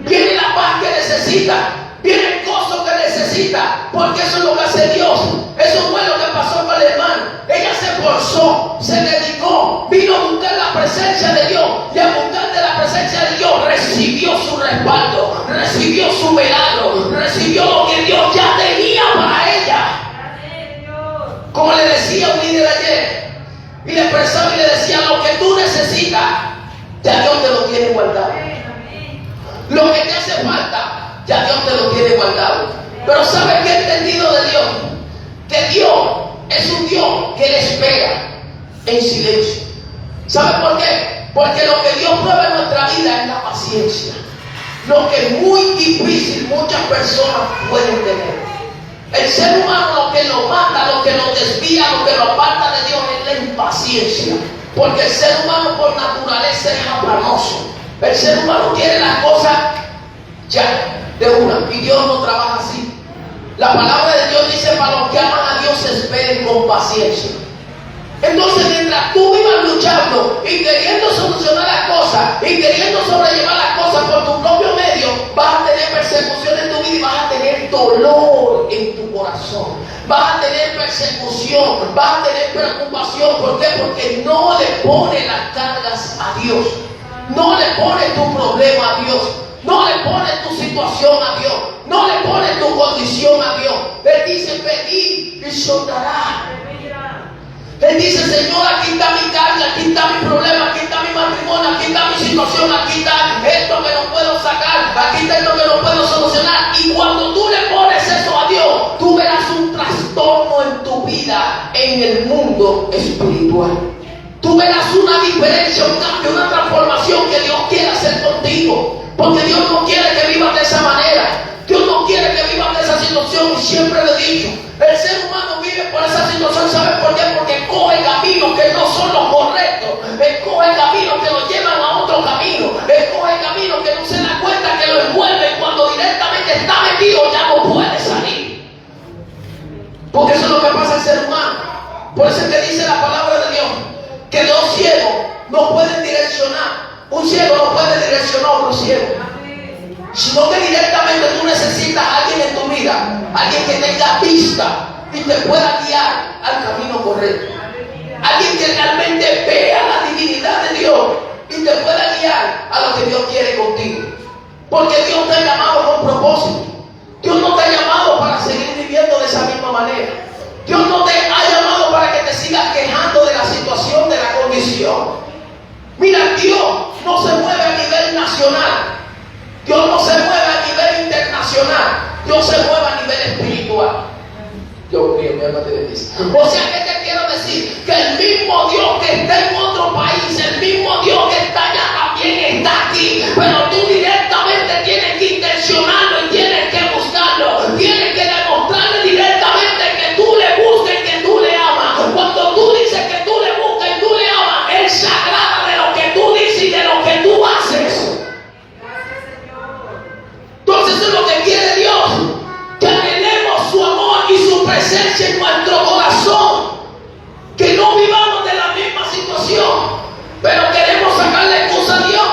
Viene la paz que necesita, viene el gozo que necesita, porque eso es lo que hace Dios. Eso fue lo que pasó con la hermana. Ella se esforzó, se dedicó, vino a buscar la presencia de Dios, y a buscar de la presencia de Dios recibió su respaldo, recibió su milagro, recibió lo que Dios ya tenía para ella. Como le decía un líder ayer, y le expresaba y le decía: lo que tú necesitas, ya Dios te lo tiene guardado. Lo que te hace falta, ya Dios te lo tiene guardado. Pero ¿sabes qué he entendido de Dios? Que Dios es un Dios que le espera en silencio. ¿Sabes por qué? Porque lo que Dios prueba en nuestra vida es la paciencia. Lo que es muy difícil muchas personas pueden tener. El ser humano, lo que lo mata, lo que lo desvía, lo que lo aparta de Dios es la impaciencia. Porque el ser humano por naturaleza es afanoso. El ser humano quiere las cosas ya, de una. Y Dios no trabaja así. La palabra de Dios dice: para los que aman a Dios esperen con paciencia. Entonces, mientras tú vivas luchando y queriendo solucionar las cosas y queriendo sobrellevar las cosas por tu propio medio, vas a tener persecución en tu vida y vas a tener dolor en tu corazón. Vas a tener persecución, vas a tener preocupación. ¿Por qué? Porque no le pones las cargas a Dios. No le pones tu problema a Dios. No le pones tu situación a Dios. No le pones tu condición a Dios. Él dice: pedid y se os dará. Él dice: Señor, aquí está mi carga, aquí está mi problema, aquí está mi matrimonio, aquí está mi situación, aquí está esto que no puedo sacar, aquí está esto que no puedo solucionar. Y cuando tú le pones eso a Dios, tú verás un trastorno en tu vida en el mundo espiritual. Tú verás una diferencia, un cambio, una transformación que Dios quiere hacer contigo. Porque Dios no quiere que vivas de esa manera. Dios no quiere que vivas de esa situación. Y siempre lo he dicho, el ser humano vive por esa situación. ¿Sabes por qué? Porque coge caminos que no son los correctos. Escoge caminos que lo llevan a otro camino. Escoge caminos que no se da cuenta que lo envuelven. Cuando directamente está metido ya no puede salir. Porque eso es lo que pasa al ser humano. Por eso es que dice la palabra de Dios que dos ciegos no pueden direccionar. Un ciego no puede direccionar a otro ciego, sino que directamente tú necesitas a alguien en tu vida, alguien que tenga vista y te pueda guiar al camino correcto, alguien que realmente vea la divinidad de Dios y te pueda guiar a lo que Dios quiere contigo. Porque Dios te ha llamado con propósito. Dios no te ha llamado para seguir viviendo de esa misma manera. Dios no te ha llamado para que te sigas quejando de la situación, de la condición. Mira, Dios no se mueve a nivel nacional. Dios no se mueve a nivel internacional. Dios se mueve a nivel espiritual. Dios mío, mi alma te bendice. O sea, ¿qué te quiero decir? Que el mismo Dios que está en otro país, el mismo Dios que está allá también está aquí. Pero tú directamente tienes que intencionarlo y tienes que buscarlo. Tienes que demostrarle directamente que tú le buscas y que tú le amas. Cuando tú dices que tú le buscas y tú le amas, Él se agrada de lo que tú dices y de lo que tú haces. presencia en nuestro corazón. Que no vivamos de la misma situación, pero queremos sacarle excusa a Dios.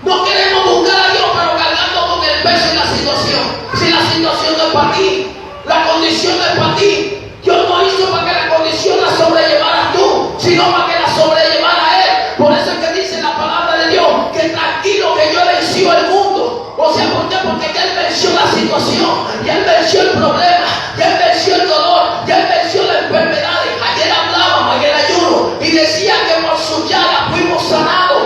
No queremos buscar a Dios, pero cargando con el peso de la situación. Si la situación no es para ti, la condición no es para ti. Dios no hizo para que la condición la sobrellevaras tú, sino para que la sobrellevara Él. Por eso es que dice la palabra de Dios que tranquilo que yo he vencido el mundo. O sea, ¿por qué? Porque ya Él venció la situación, ya Él venció el problema, ya Él venció el dolor, ya Él venció la enfermedad. Ayer hablábamos en el ayuno y decía que por su llaga fuimos sanados.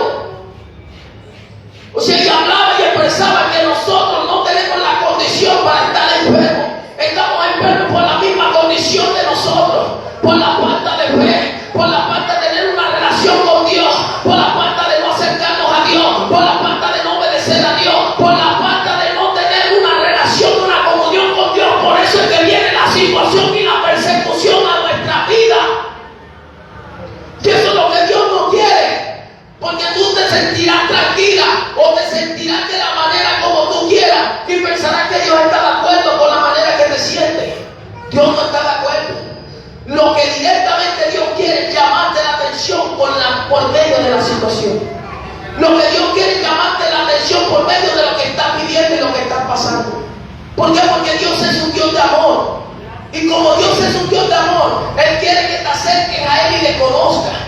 O sea, y hablaba y expresaba que nosotros no tenemos la condición para estar enfermos. Estamos enfermos por la misma condición de nosotros, por la falta de fe, por la falta de tener una relación con Dios, por la falta de no acercarnos a Dios, por la falta de no obedecer a Dios, por la falta de no tener una relación, una comunión con Dios. Por eso es que viene la situación y la persecución a nuestra vida. Y eso es lo que Dios no quiere, porque tú te sentirás tranquila o te sentirás de la manera como tú quieras y pensarás que Dios está de acuerdo con la manera que te sientes. Dios no está de acuerdo. Lo que directamente Dios quiere es llamarte la atención por medio de la situación. Lo que Dios quiere es llamarte la atención por medio de lo que estás viviendo y lo que estás pasando. ¿Por qué? Porque Dios es un Dios de amor. Y como Dios es un Dios de amor, Él quiere que te acerques a Él y le conozcas.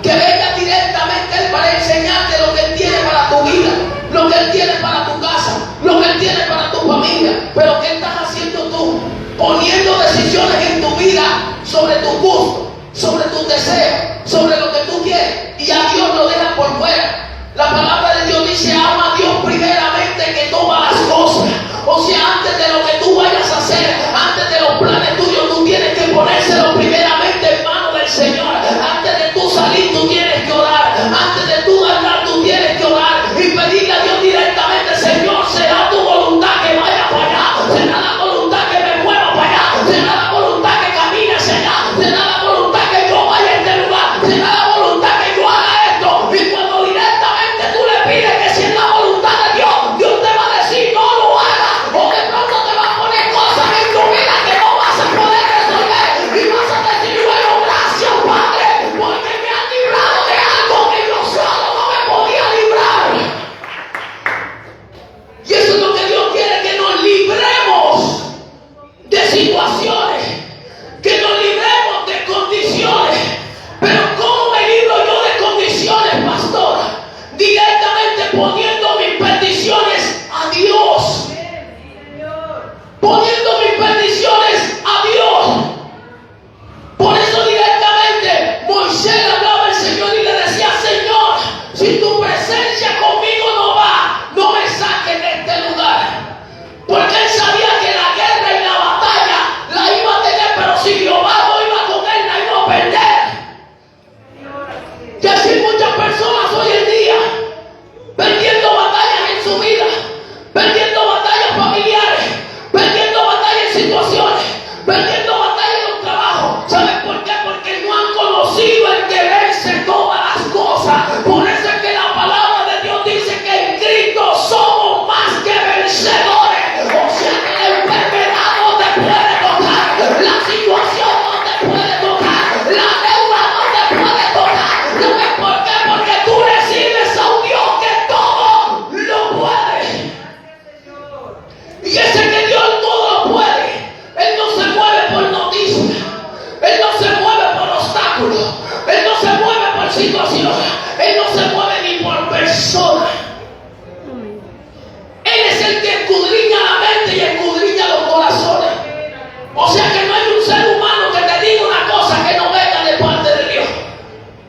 Que vengas directamente a Él para enseñarte lo que Él tiene para tu vida, lo que Él tiene para tu casa, lo que Él tiene para tu familia. Pero ¿qué estás haciendo tú? Poniendo decisiones en tu vida sobre tu gusto, sobre tus deseos, sobre lo que tú quieres, y a Dios lo dejas por fuera. La palabra de Dios dice: ama a Dios primeramente que todas las cosas. O sea, antes de lo que tú vayas a hacer, antes de los planes tuyos, tú tienes que ponérselo primeramente en manos del Señor. Antes de tú salir, tú tienes que orar. Antes de tú hablar, tú tienes que orar y pedirle a Dios directamente: Señor, será tu voluntad que vaya para allá, será la voluntad que me mueva para allá, será la voluntad que camine hacia allá, será la voluntad que yo vaya a este lugar, será la voluntad que yo haga esto. Y cuando directamente tú le pides que si es la voluntad de Dios, Dios te va a decir: no lo hagas. O de pronto te va a poner cosas en tu vida que no vas a poder resolver y vas a decir: bueno, gracias, Padre, porque me has librado de algo que yo solo no me podía librar. Y eso es lo que Dios quiere, que nos libremos de situaciones, que nos libremos de condiciones. Pero ¿cómo me libro yo de condiciones, pastor? Directamente poniendo mis peticiones a Dios. Poniendo mis peticiones a Dios. Por eso directamente Moisés le hablaba al Señor y le decía: Señor, si tu presencia conmigo no va, no me saques de este lugar. Porque él sabía que la guerra y la batalla la iba a tener, pero si Jehová no iba con él, la iba a perder. Y así muchas personas hoy en día perdiendo batallas en su vida, perdiendo batallas familiares, perdiendo batallas en situaciones, perdiendo batallas en los trabajos. ¿Sabes por qué? Porque no han conocido el que vence todas las cosas. Por eso es que la palabra de Dios dice que en Cristo somos más que vencedores. O sea que la enfermedad no te puede tocar, la situación no te puede tocar, la deuda no te puede tocar. ¿Sabes por qué? Porque tú recibes a un Dios que todo lo puede. Y ese que Dios todo lo puede, Él no se mueve por noticias, Él no se mueve por obstáculos, Él no se mueve por situaciones, Él no se mueve ni por personas. Él es el que escudriña la mente y escudriña los corazones. O sea que no hay un ser humano que te diga una cosa que no venga de parte de Dios.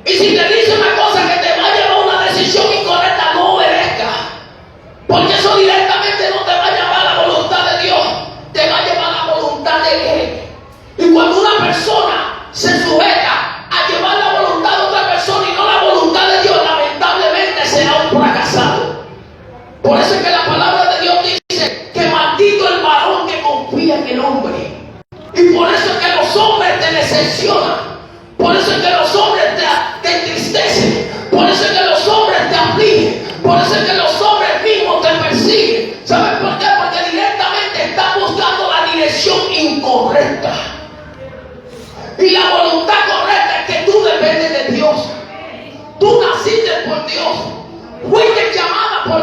Y si te dice una cosa que te va a llevar a una decisión incorrecta, no obedezca. Porque eso directamente no te va a llevar a la voluntad de Dios, te va a llevar a la voluntad de Él. Y cuando una persona se sujeta a llevar la voluntad de otra persona y no la voluntad de Dios, lamentablemente será un fracasado. Por eso es que la palabra de Dios dice que maldito el varón que confía en el hombre. Y por eso es que los hombres te decepcionan. Por eso es que los hombres te entristecen. Por eso es que los hombres te afligen. Por eso es que los hombres mismos te persiguen. ¿Sabes por qué? Porque directamente están buscando la dirección incorrecta.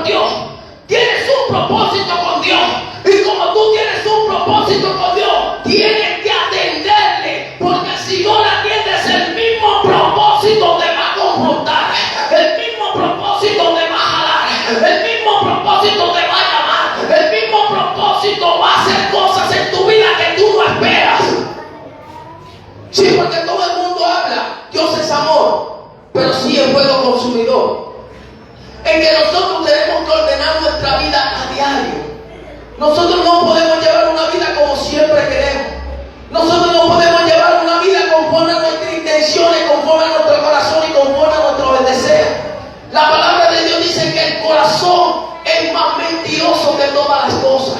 Dios, tienes un propósito con Dios. Y como tú tienes un propósito con Dios, tienes que atenderle, porque si no le atiendes, el mismo propósito te va a confrontar, el mismo propósito te va a jalar, el mismo propósito te va a llamar, el mismo propósito va a hacer cosas en tu vida que tú no esperas. Sí, porque todo el mundo habla, Dios es amor, pero sí es fuego consumidor. En que nosotros tenemos que ordenar nuestra vida a diario. Nosotros no podemos llevar una vida como siempre queremos. Nosotros no podemos llevar una vida conforme a nuestras intenciones, conforme a nuestro corazón y conforme a nuestros deseos. La palabra de Dios dice que el corazón es más mentiroso que todas las cosas.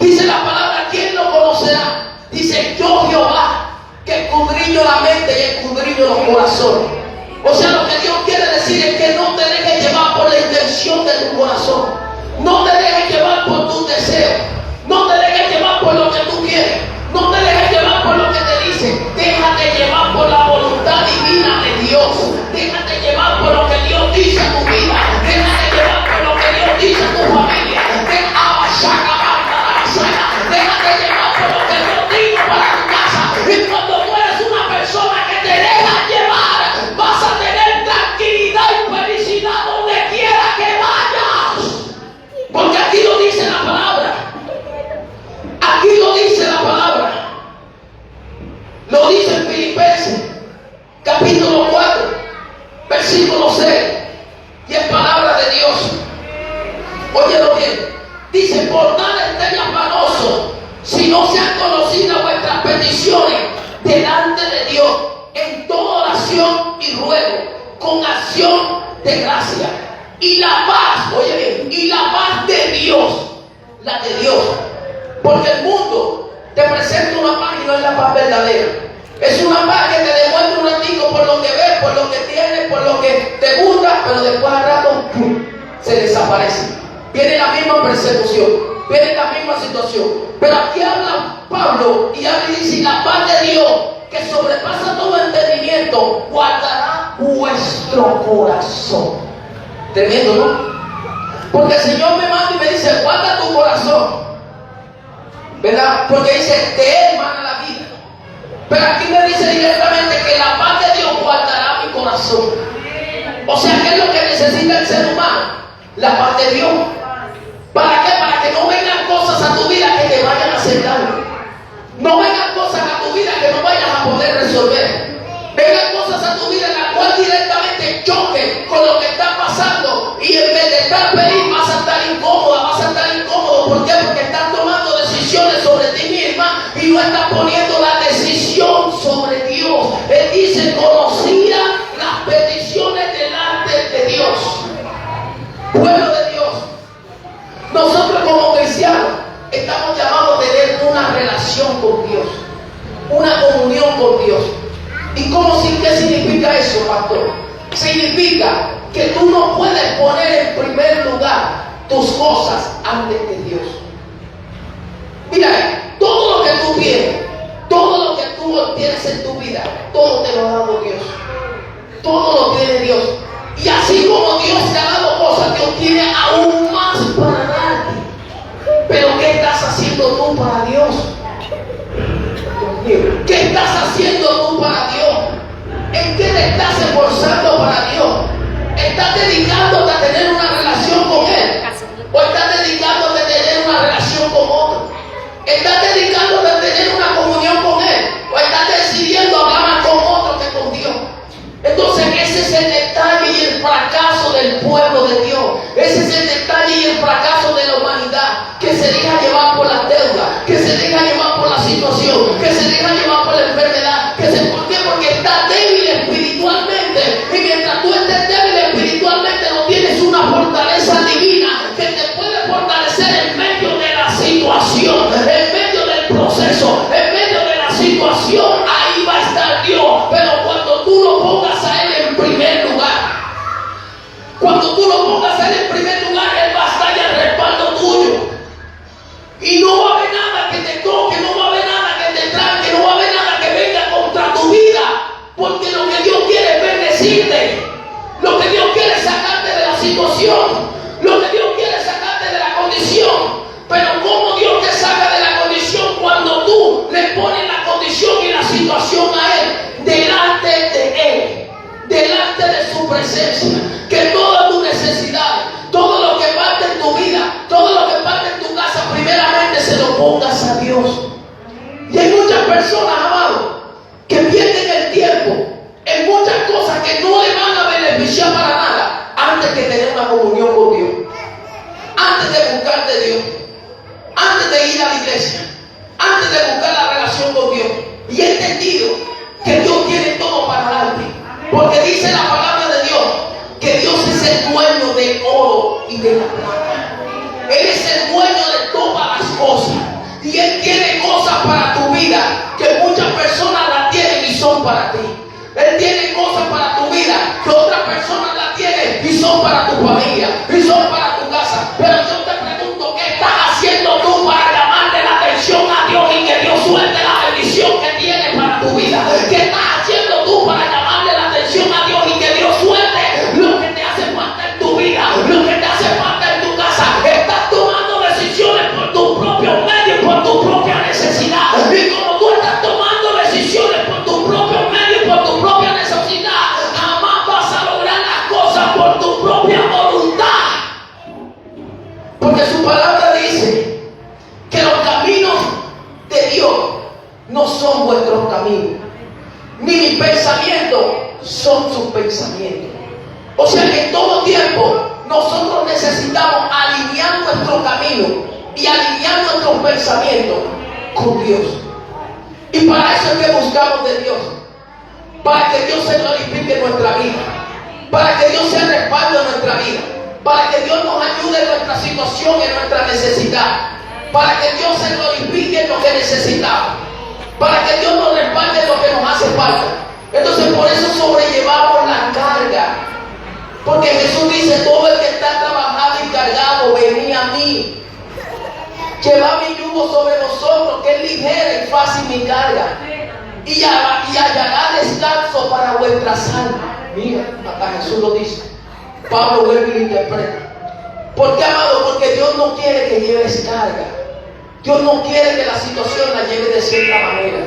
Dice la palabra, ¿quién lo conocerá? Dice, yo Jehová, que escudriño la mente y escudriño los corazones. O sea, lo que Dios quiere decir es que no te dejes llevar por la intención de tu corazón. No te dejes llevar por tus deseos. No te dejes llevar por lo que tú quieres. No te dejes llevar por lo que te dicen. Déjate llevar por la voluntad divina de Dios. Déjate llevar por lo que Dios dice a tu vida. Déjate llevar por lo que Dios dice a tu familia. Déjate llevar por lo que Dios dice para tu casa. Y cuando tú eres una persona que te deja llevar, vas a tener tranquilidad y felicidad donde quiera que vayas. Porque aquí lo dice la palabra. Aquí lo dice la palabra. Lo dice en Filipenses, capítulo 4, versículo 6. Y es palabra de Dios. Óyelo bien. Dice, por nada estéis afanosos, si no sean conocidas vuestras peticiones delante de Dios, en toda oración y ruego, con acción de gracia. Y la paz, oye bien, y la paz de Dios, la de Dios. Porque el mundo te presenta una paz y no es la paz verdadera. Es una paz que te demuestra un ratito por lo que ves, por lo que tienes, por lo que te gusta, pero después al rato se desaparece. Viene la misma persecución, viene la misma situación. Pero aquí habla Pablo y habla y dice, la paz de Dios, que sobrepasa todo entendimiento, guardará vuestro corazón. Tremendo, ¿no? Porque el Señor me manda y me dice, guarda tu corazón, ¿verdad? Porque dice, de Él mana la vida. Pero aquí me dice directamente que la paz de Dios guardará mi corazón. O sea, ¿qué es lo que necesita el ser humano? La paz de Dios. ¿Para qué? Para que no vengan cosas a tu vida que te vayan a hacer daño. No vengan cosas a tu vida que no vayas a poder resolver. Vengan cosas a tu vida en la cual directamente choquen con lo que está pasando. Y en vez de estar feliz, vas a estar incómoda, vas a estar incómodo. ¿Por qué? Porque estás tomando decisiones sobre ti misma y no estás poniendo la decisión sobre Dios. Él dice, conocida las peticiones delante de Dios. Pueblo de Dios, nosotros como cristianos estamos llamados a tener una relación con Dios, una comunión con Dios. ¿Y qué significa eso, pastor? Significa que tú no puedes poner en primer lugar tus cosas antes de Dios. Mira, todo lo que tú tienes, todo lo que tú obtienes en tu vida, todo te lo ha dado Dios. Todo lo tiene Dios. Y así como Dios te ha dado cosas, Dios tiene aún más para darte. Pero ¿qué estás haciendo tú para Dios? ¿Qué estás haciendo tú para Dios? ¿En qué te estás esforzando para Dios? ¿Estás dedicándote a tener una relación con Él? ¿O estás dedicándote a tener una relación con otro? ¿Estás dedicándote a tener una comunión con Él? ¿O estás decidiendo hablar más con otro que con Dios? Entonces ese es el detalle y el fracaso del pueblo de Dios. Ese es el detalle y el fracaso de la humanidad, que se deja llevar por las deudas, que se deja llevar por la situación, que se deja llevar por la enfermedad. ¿Por qué? Porque está débil espiritualmente. Y mientras tú estés débil espiritualmente, no tienes una fortaleza divina que te puede fortalecer en medio de la situación, en medio del proceso, en medio de la situación. Ahí va a estar Dios. Pero cuando tú lo pongas a Él en primer lugar, cuando tú lo pongas a Él en primer lugar, Él va a estar en el respaldo tuyo. Y no va a haber nada que te toque, no va a haber nada que te tranque, no va a haber nada que venga contra tu vida. Porque lo que Dios quiere es bendecirte. Lo que Dios quiere es sacarte de la situación. Lo que Dios situación a Él, delante de Él, delante de su presencia, que todas tus necesidades, todo lo que falta en tu vida, todo lo que falta en tu casa, primeramente se lo pongas a Dios. Y hay muchas personas, amados, que pierden el tiempo en muchas cosas que no le van a beneficiar para nada, antes que tener una comunión con Dios, antes de buscar de Dios, antes de ir a la iglesia, antes de buscar la relación con Dios. Y he entendido que Dios tiene todo para darte, porque dice la palabra de Dios que Dios es el dueño del oro y de la plata. Él es el dueño de todas las cosas, y Él tiene cosas para tu vida que muchas personas las tienen y son para ti. Él tiene cosas para tu vida que otras personas las tienen y son para tu familia y son para tu casa. Pero yo te pregunto, ¿qué estás haciendo tú para llamarle la atención a Dios y que Dios suelte la bendición que tiene para tu vida? ¿Qué estás haciendo tú para llamarle la atención a Dios y que Dios suelte lo que te hace falta en tu vida, lo que te hace falta en tu casa? Estás tomando decisiones por tus propios medios, por tu propia necesidad. Y como tú estás tomando decisiones por tus propios medios, por tu propia necesidad, jamás vas a lograr las cosas por tu propia voluntad. Porque su palabra dice que los caminos de Dios no son vuestros caminos, ni mis pensamientos son sus pensamientos. O sea que en todo tiempo nosotros necesitamos alinear nuestro camino y alinear nuestros pensamientos con Dios. Y para eso es que buscamos de Dios, para que Dios se glorifique en nuestra vida, para que Dios sea respaldo en nuestra vida, para que Dios nos ayude en nuestra situación, en nuestra necesidad, para que Dios se glorifique en lo que necesitamos, para que Dios nos respalde en lo que nos hace falta. Entonces por eso sobrellevamos la carga, porque Jesús dice: todo el que está trabajado y cargado, venid a mí, llevad mi yugo sobre vosotros, que es ligera y fácil mi carga, y hallará descanso para vuestras almas. Mira, acá Jesús lo dice. Pablo vuelve y lo interpreta. ¿Por qué, amado? Porque Dios no quiere que lleves carga. Dios no quiere que la situación la lleves de cierta manera.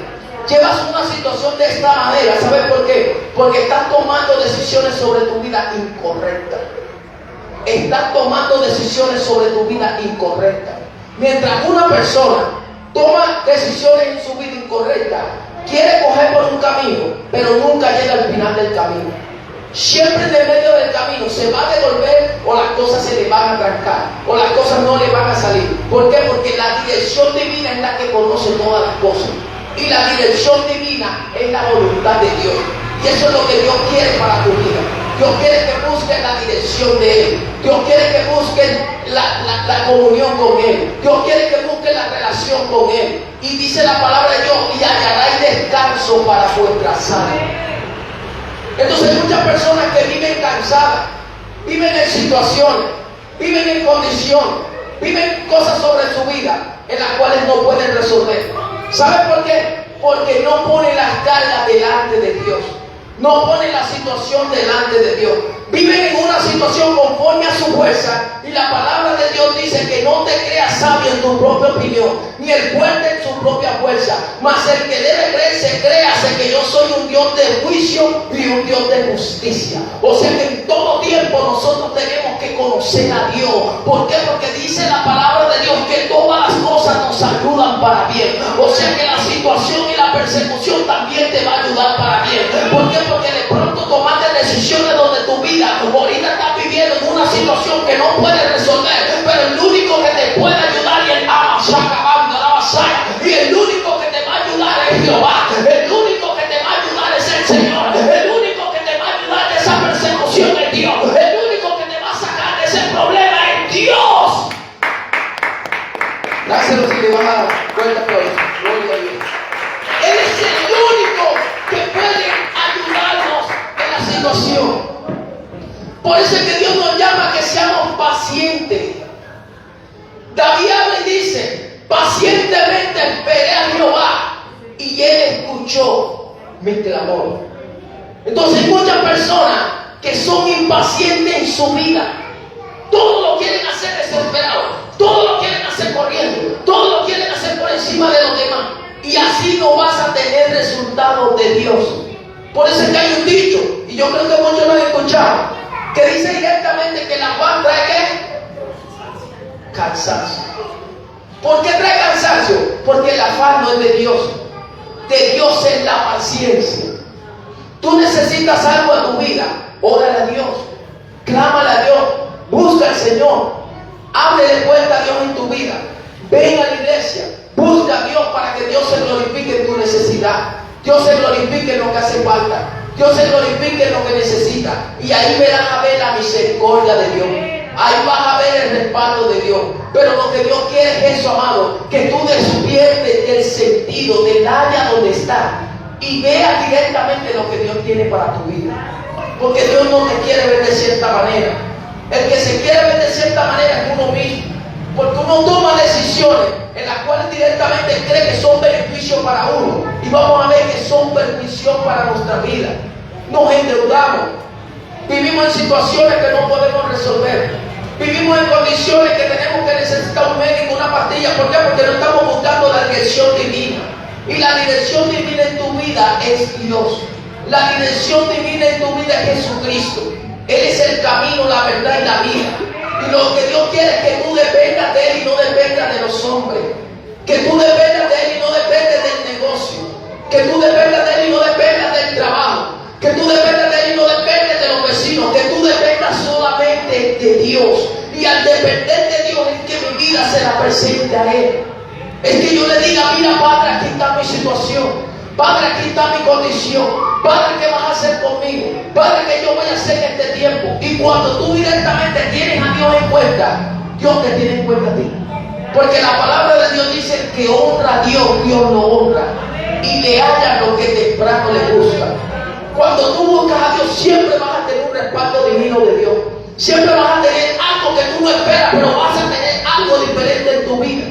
Llevas una situación de esta manera. ¿Sabes por qué? Porque estás tomando decisiones sobre tu vida incorrectas. Estás tomando decisiones sobre tu vida incorrectas. Mientras una persona toma decisiones en su vida incorrectas, quiere coger por un camino, pero nunca llega al final del camino. Siempre en el medio del camino se va a devolver, o las cosas se le van a trancar, o las cosas no le van a salir. ¿Por qué? Porque la dirección divina es la que conoce todas las cosas, y la dirección divina es la voluntad de Dios. Y eso es lo que Dios quiere para tu vida. Dios quiere que busques la dirección de Él. Dios quiere que busques la comunión con Él. Dios quiere que busques la relación con Él. Y dice la palabra de Dios: y hallaréis descanso para vuestras almas. Entonces hay muchas personas que viven cansadas, viven en situaciones, viven en condiciones, viven cosas sobre su vida en las cuales no pueden resolver. ¿Sabe por qué? Porque no ponen las cargas delante de Dios. No ponen la situación delante de Dios. Viven en una situación conforme a su fuerza, y la palabra de Dios dice que no te creas sabio en tu propia opinión, ni el fuerte en su propia fuerza, mas el que debe creerse, créase que yo soy un Dios de juicio y un Dios de justicia. O sea que en todo tiempo nosotros tenemos que conocer a Dios. ¿Por qué? Porque dice la palabra de Dios que todas las cosas nos ayudan para bien. O sea que la situación y la persecución también te va a ayudar para bien. ¿Por qué? Porque de pronto tomaste decisiones donde tu vida ahorita estás viviendo en una situación que no puedes resolver, pero el único que te puede ayudar y el único que te va a ayudar es Jehová. El único que te va a ayudar es el Señor. El único que te va a ayudar de esa persecución es Dios. El único que te va a sacar de ese problema es Dios. Dáselo si le vas a dar cuenta por eso. Gloria a Dios. Él es el único que puede ayudarnos en la situación. Por eso es que Dios nos llama a que seamos pacientes. David habla y dice: pacientemente esperé a Jehová, y Él escuchó mi clamor. Entonces hay muchas personas que son impacientes en su vida. Todo lo quieren hacer desesperado, todo lo quieren hacer corriendo, todo lo quieren hacer por encima de los demás. Y así así no vas a tener resultados de Dios. Por eso es que hay un dicho, y yo creo que muchos lo han escuchado, que dice directamente que el afán trae ¿qué? Cansancio. ¿Por qué trae cansancio? Porque el afán no es de Dios. De Dios es la paciencia. Tú necesitas algo en tu vida, órale a Dios, clámale a Dios, busca al Señor, ábrele cuenta a Dios en tu vida, ven a la iglesia, busca a Dios para que Dios se glorifique en tu necesidad, Dios se glorifique en lo que hace falta, Dios se glorifique en lo que necesita, y ahí verás a ver la misericordia de Dios, ahí vas a ver el respaldo de Dios. Pero lo que Dios quiere es eso, amado, que tú despiertes el sentido del área donde está y veas directamente lo que Dios tiene para tu vida. Porque Dios no te quiere ver de cierta manera. El que se quiere ver de cierta manera es uno mismo. Porque uno toma decisiones en las cuales directamente cree que son beneficios para uno. Y vamos a ver que son perdición para nuestra vida. Nos endeudamos. Vivimos en situaciones que no podemos resolver. Vivimos en condiciones que tenemos que necesitar un médico, una pastilla. ¿Por qué? Porque no estamos buscando la dirección divina. Y la dirección divina en tu vida es Dios. La dirección divina en tu vida es Jesucristo. Él es el camino, la verdad y la vida. Y lo que Dios quiere es que tú dependas de Él y no dependas de los hombres. Que tú dependas de Él y no dependas del negocio. Que tú dependas de Él y no dependas del trabajo. Que tú dependas de Él y no dependas de los vecinos. Que tú dependas solamente de Dios. Y al depender de Dios es que mi vida se la presente a Él. Es que yo le diga, mira Padre, aquí está mi situación. Padre, aquí está mi condición. Padre, ¿qué vas a hacer conmigo? Padre, ¿qué yo voy a hacer en este tiempo? Y cuando tú directamente tienes a Dios en cuenta, Dios te tiene en cuenta a ti. Porque la palabra de Dios dice que honra a Dios, Dios lo honra. Y le halla lo que temprano le busca. Cuando tú buscas a Dios, siempre vas a tener un respaldo divino de Dios. Siempre vas a tener algo que tú no esperas, pero vas a tener algo diferente en tu vida.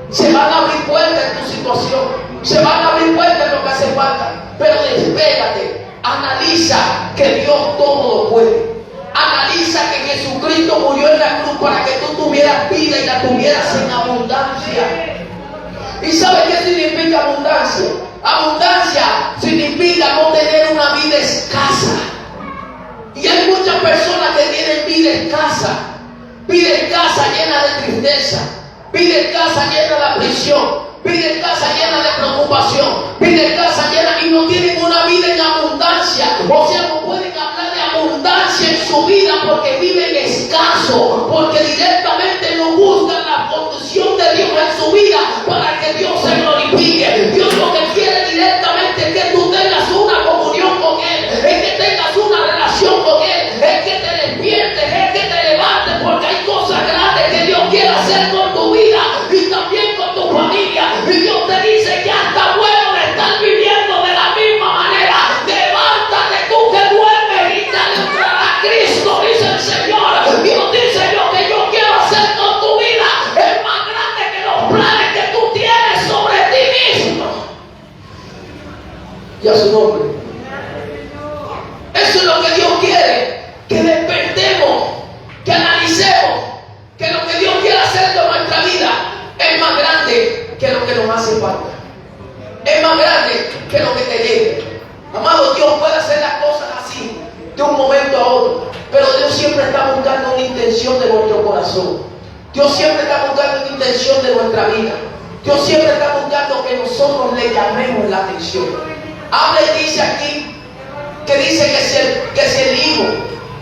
Se van a abrir puertas en tu situación. Se van a abrir puertas en lo que hace falta. Pero despégate. Analiza que Dios todo lo puede. Analiza que Jesucristo murió en la cruz para que tú tuvieras vida y la tuvieras en abundancia. ¿Y sabes qué significa abundancia? Abundancia significa no tener una vida escasa. Y hay muchas personas que tienen vida escasa. Vida escasa llena de tristeza. Vida escasa llena de aflicción. Vida escasa llena de preocupación. Vida escasa llena y no tienen una vida en abundancia. O sea, no pueden hablar de abundancia en su vida porque viven escaso. Porque directamente no buscan la conducción de Dios en su vida para que Dios se glorifique. Dios lo que quiere directamente es que tú tengas una comunión con Él. Es que tengas una relación con Él. Es que te despiertes. Es que te levantes. Porque hay cosas grandes que Dios quiere hacer con tu vida y también con tu familia. Y Dios te dice, ya está bueno de estar viviendo de la misma manera. Levántate tú que duermes y te adentrará Cristo, dice el Señor. Dios dice, lo que yo quiero hacer con tu vida es más grande que los planes que tú tienes sobre ti mismo. Y a su nombre. Eso es lo que Dios quiere. Que despertemos, que analicemos que lo que Dios quiere hacer con nuestra vida es más grande que lo que nos hace falta. Es más grande que lo que te llegue. Amado, Dios puede hacer las cosas así, de un momento a otro. Pero Dios siempre está buscando una intención de nuestro corazón. Dios siempre está buscando una intención de nuestra vida. Dios siempre está buscando que nosotros le llamemos la atención. Habla y dice aquí, que dice que si el hijo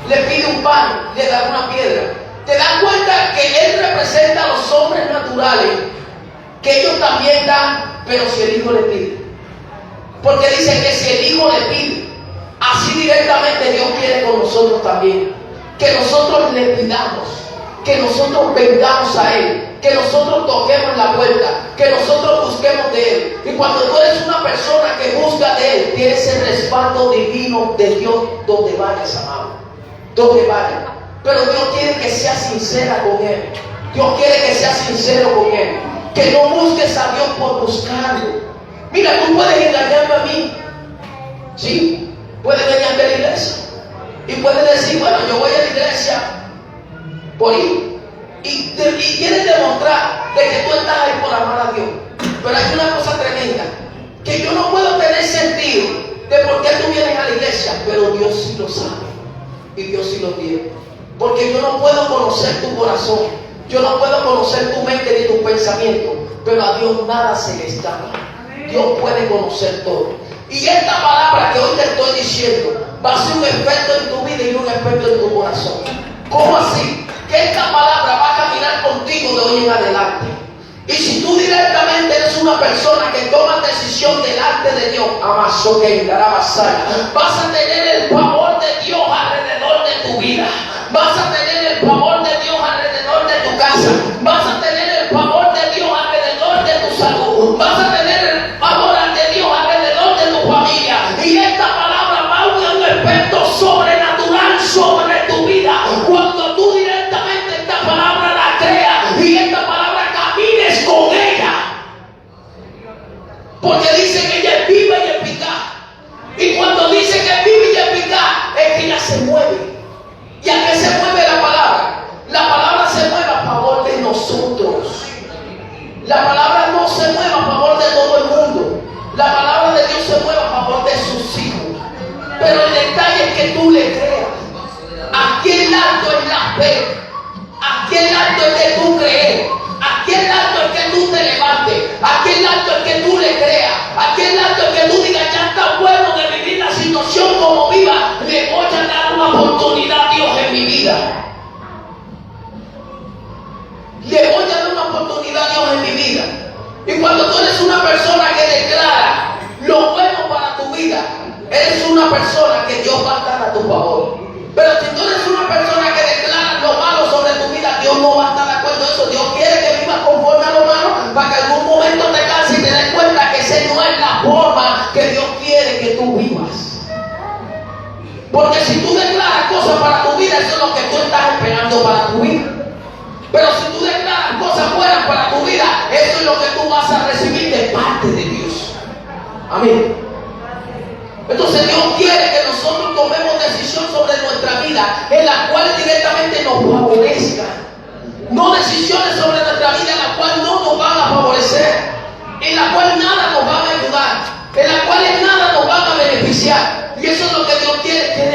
le pide un pan, le da una piedra. ¿Te das cuenta que Él representa a los hombres naturales? Que ellos también dan, pero si el Hijo le pide. Porque dice que si el Hijo le pide, así directamente Dios quiere con nosotros también. Que nosotros le pidamos, que nosotros vengamos a Él, que nosotros toquemos la puerta, que nosotros busquemos de Él. Y cuando tú eres una persona que busca de Él, tienes el respaldo divino de Dios donde vayas, amado. Donde vayas. Pero Dios quiere que seas sincera con Él. Dios quiere que seas sincero con Él. Que no busques a Dios por buscarlo. Mira, tú puedes engañarme a mí. Sí, puedes engañarme a la iglesia. Y puedes decir, bueno, yo voy a la iglesia por ir. Y quieres demostrar de que tú estás ahí por amar a Dios. Pero hay una cosa tremenda. que yo no puedo tener sentido de por qué tú vienes a la iglesia, pero Dios sí lo sabe y Dios sí lo tiene. Porque yo no puedo conocer tu corazón, yo no puedo conocer tu mente ni tus pensamientos, pero a Dios nada se le escapa. Dios puede conocer todo. Y esta palabra que hoy te estoy diciendo va a ser un efecto en tu vida y un efecto en tu corazón. ¿Cómo así? Que esta palabra va a caminar contigo de hoy en adelante. Y si tú directamente eres una persona que toma decisión delante de Dios, vas a tener el favor de Dios alrededor de tu vida. Vas a tener el favor de Dios alrededor de tu casa. Vas a tener el favor de Dios alrededor de tu salud. Vas a tener el favor de Dios alrededor de tu familia. Y esta palabra va a un efecto sobrenatural sobre tu vida. Cuando tú directamente esta palabra la creas y esta palabra camines con ella. Porque dice que ella es viva y eficaz. Y cuando dice que es viva y eficaz, es que ella se mueve. ¿Y a qué se mueve la palabra? La palabra se mueve a favor de nosotros. La palabra no se mueve a favor de todo el mundo. La palabra de Dios se mueve a favor de sus hijos. Pero el detalle es que tú le creas. Aquí el alto es la fe. Aquí el alto es que tú crees. Aquí el alto es que tú te levantes. Aquí el alto es que tú le creas. Aquí el alto es que tú digas, ya está bueno de vivir la situación como viva. Le voy a dar una oportunidad a Dios en mi vida. Le voy a dar una oportunidad a Dios en mi vida. Y cuando tú eres una persona que declara lo bueno para tu vida, eres una persona que Dios va a estar a tu favor. Pero si tú eres una persona que declara lo malo sobre tu vida, Dios no va a estar de acuerdo con eso. Dios quiere que vivas conforme a lo malo para que algún momento te canses y te des cuenta que esa no es la forma que Dios quiere que tú vivas. Porque si tú declaras cosas para tu vida, eso es lo que tú estás esperando para tu vida. Pero si tú declaras cosas buenas para tu vida, eso es lo que tú vas a recibir de parte de Dios. Amén. Entonces Dios quiere que nosotros tomemos decisión sobre nuestra vida en la cual directamente nos favorezca. No decisiones sobre nuestra vida en la cual no nos van a favorecer, en la cual nada nos va a ayudar, en la cual nada nos van a beneficiar. Y eso es lo que Dios quiere, que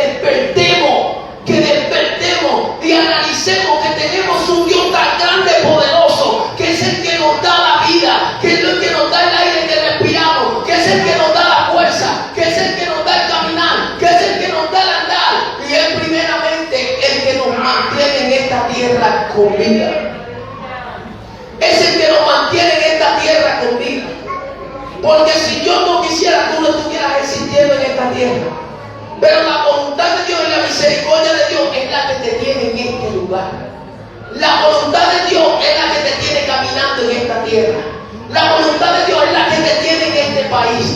despertemos y analicemos que tenemos un Dios tan grande y poderoso, que es el que nos da la vida, que es el que nos da el aire que respiramos, que es el que nos da la fuerza, que es el que nos da el caminar, que es el que nos da el andar, y es primeramente el que nos mantiene en esta tierra con vida. Es el que nos mantiene en esta tierra con vida. Porque si yo no quisiera, tú no estuvieras existiendo en esta tierra. Pero la voluntad de Dios y la misericordia de Dios es la que te tiene en este lugar. La voluntad de Dios es la que te tiene caminando en esta tierra. La voluntad de Dios es la que te tiene en este país.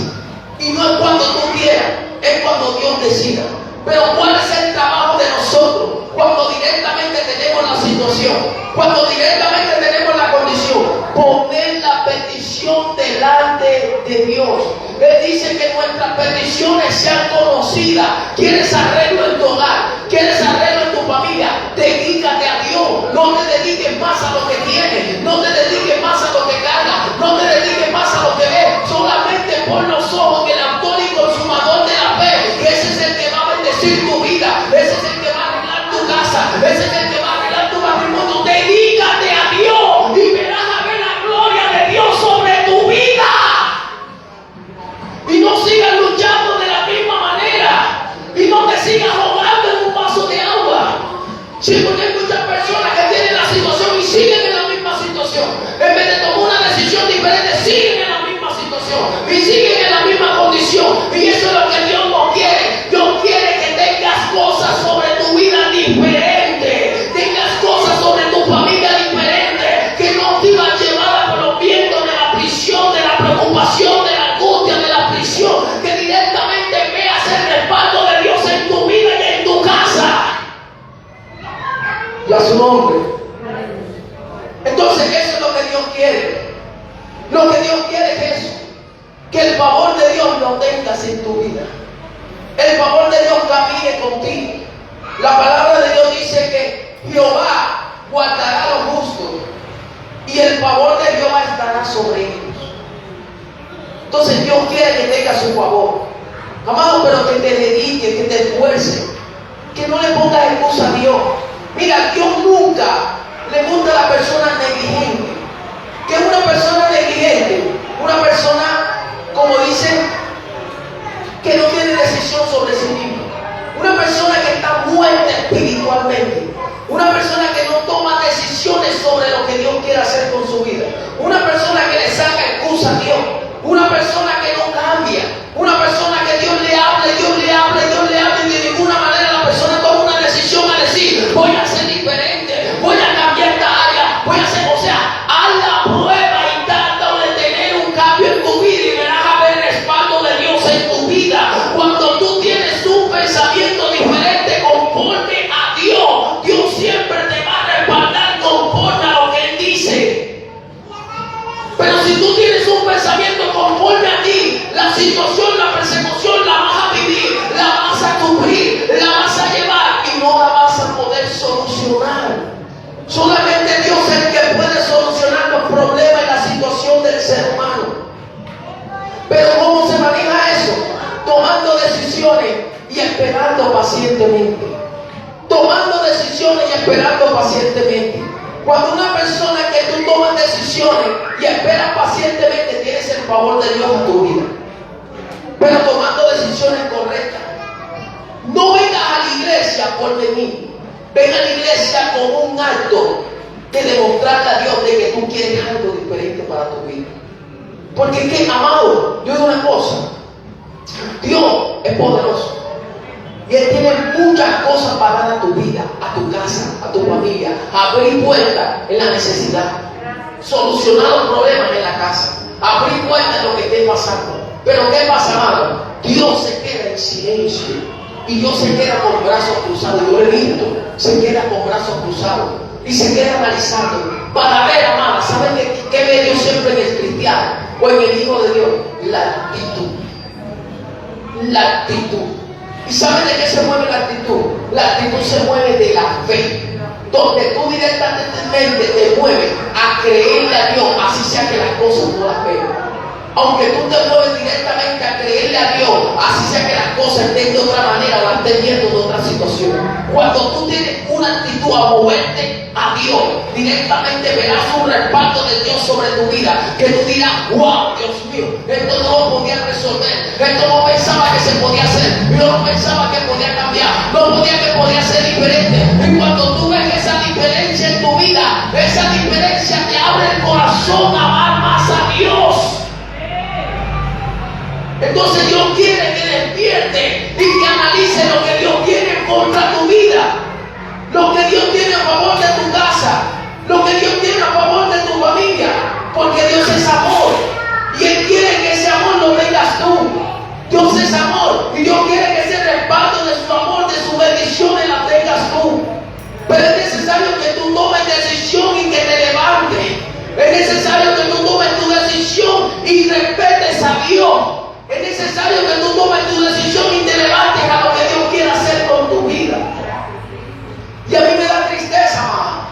Y no es cuando tú quieras, es cuando Dios decida. Pero ¿cuál es el trabajo de nosotros? Cuando directamente tenemos la situación, cuando directamente tenemos la condición, poner la petición delante de Dios. Él dice que nuestras peticiones sean conocidas. ¿Quieres arreglo en tu hogar? ¿Quieres arreglo en tu familia? Dedícate a Dios. No te dediques más a lo que tienes. No te dediques más a lo que cargas. No te dediques más a lo que ves. Solamente pon los ojos en el autor y consumador de la fe. Que ese es el que va a bendecir tu vida. Ese es el que va a arreglar tu casa. Ese es el que va a arreglar tu matrimonio. Dedícate a Dios y verás a ver la gloria de Dios sobre tu vida. Y no sigas luchando de la misma manera. Y no te sigas ahogando en un vaso de agua. Sí, porque hay muchas personas que tienen la situación y siguen en la misma situación. En vez de tomar una decisión diferente, siguen en la misma situación. Y siguen en la misma condición. Y eso es lo que Dios no quiere. Dios quiere que tengas cosas sobre tu vida diferentes. Tengas cosas sobre tu familia diferentes. Que no te van llevadas por los vientos de la prisión, de la preocupación, de la angustia, de la prisión. Que directamente veas el respaldo de Dios en tu vida y en tu casa. Y a su nombre. Entonces eso es lo que Dios quiere. Lo que Dios quiere es eso. Que el favor de Dios lo tengas en tu vida. El favor de Dios camine contigo. La palabra de Dios dice que Jehová guardará a los justos y el favor de Jehová estará sobre ellos. Entonces Dios quiere que tenga su favor. Amado, pero que te dediques, que te esfuerces, que no le pongas excusa a Dios. Mira, Dios nunca le gusta a la persona negligente. ¿Qué es una persona negligente? Una persona, como dicen, que no tiene decisión sobre sí misma. Una persona que está muerta espiritualmente. Una persona que no toma decisiones sobre lo que Dios quiere hacer con su vida. Una persona que le saca excusa a Dios. Una persona que no cambia. Una persona que Dios le habla, Dios le habla, Dios le habla, y de ninguna manera la persona toma una decisión a decir: voy a ser diferente, voy a cambiar esta área, voy a hacer, o sea, haz la prueba y trata de tener un cambio en tu vida y verás a ver el respaldo de Dios en tu vida. Cuando tú tienes un pensamiento diferente conforme a Dios, Dios siempre te va a respaldar conforme a lo que Él dice. Pero si tú tienes un pensamiento conforme a ti, la situación, la persecución la vas a vivir, la vas a sufrir, la vas a llevar y no la vas a poder solucionar. Solamente Dios es el que puede solucionar los problemas y la situación del ser humano. Pero ¿cómo se maneja eso? Tomando decisiones y esperando pacientemente. Tomando decisiones y esperando pacientemente. Cuando una persona que tú tomas decisiones y esperas pacientemente, tienes el favor de Dios en tu vida. Pero tomando decisiones correctas. No vengas a la iglesia por venir. Ven a la iglesia con un acto de demostrarle a Dios de que tú quieres algo diferente para tu vida. Porque es que, amado, yo digo una cosa: Dios es poderoso y Él tiene muchas cosas para dar a tu vida, a tu casa, a tu familia. Abrir puertas en la necesidad, solucionar los problemas en la casa, abrir puertas en lo que esté pasando. Pero ¿qué pasa, amado? Dios se queda en silencio y Dios se queda con brazos cruzados. Yo he visto, se queda con brazos cruzados y se queda analizando para ver, amada, ¿saben qué ve Dios siempre en el cristiano o en el Hijo de Dios? La actitud. La actitud. ¿Y saben de qué se mueve la actitud? La actitud se mueve de la fe, donde tú directamente te mueves a creerle a Dios, así sea que las cosas no las vean. Aunque tú te mueves directamente a creerle a Dios, así sea que las cosas estén de otra manera o estén viendo de otra situación. Cuando tú tienes una actitud a moverte a Dios, directamente verás un respaldo de Dios sobre tu vida, que tú dirás: wow, Dios mío, esto no lo podía resolver, esto no pensaba que se podía hacer, yo no pensaba que podía cambiar, no podía que podía ser diferente. Y cuando tú ves esa diferencia en tu vida, esa diferencia te abre el corazón a amar más a Dios. Entonces Dios quiere que despierte y que analice lo que Dios tiene contra tu vida, lo que Dios tiene a favor de tu casa, lo que Dios tiene a favor de tu familia, porque Dios es amor y Él quiere que ese amor lo tengas tú. Dios es amor y Dios quiere que ese respaldo de su amor, de sus bendiciones la tengas tú. Pero es necesario que tú tomes decisión y que te levantes. Es necesario que tú tomes tu decisión y respetes a Dios. Es necesario que tú tomes tu decisión y te levantes a lo que Dios quiere hacer con tu vida. Y a mí me da tristeza, mamá,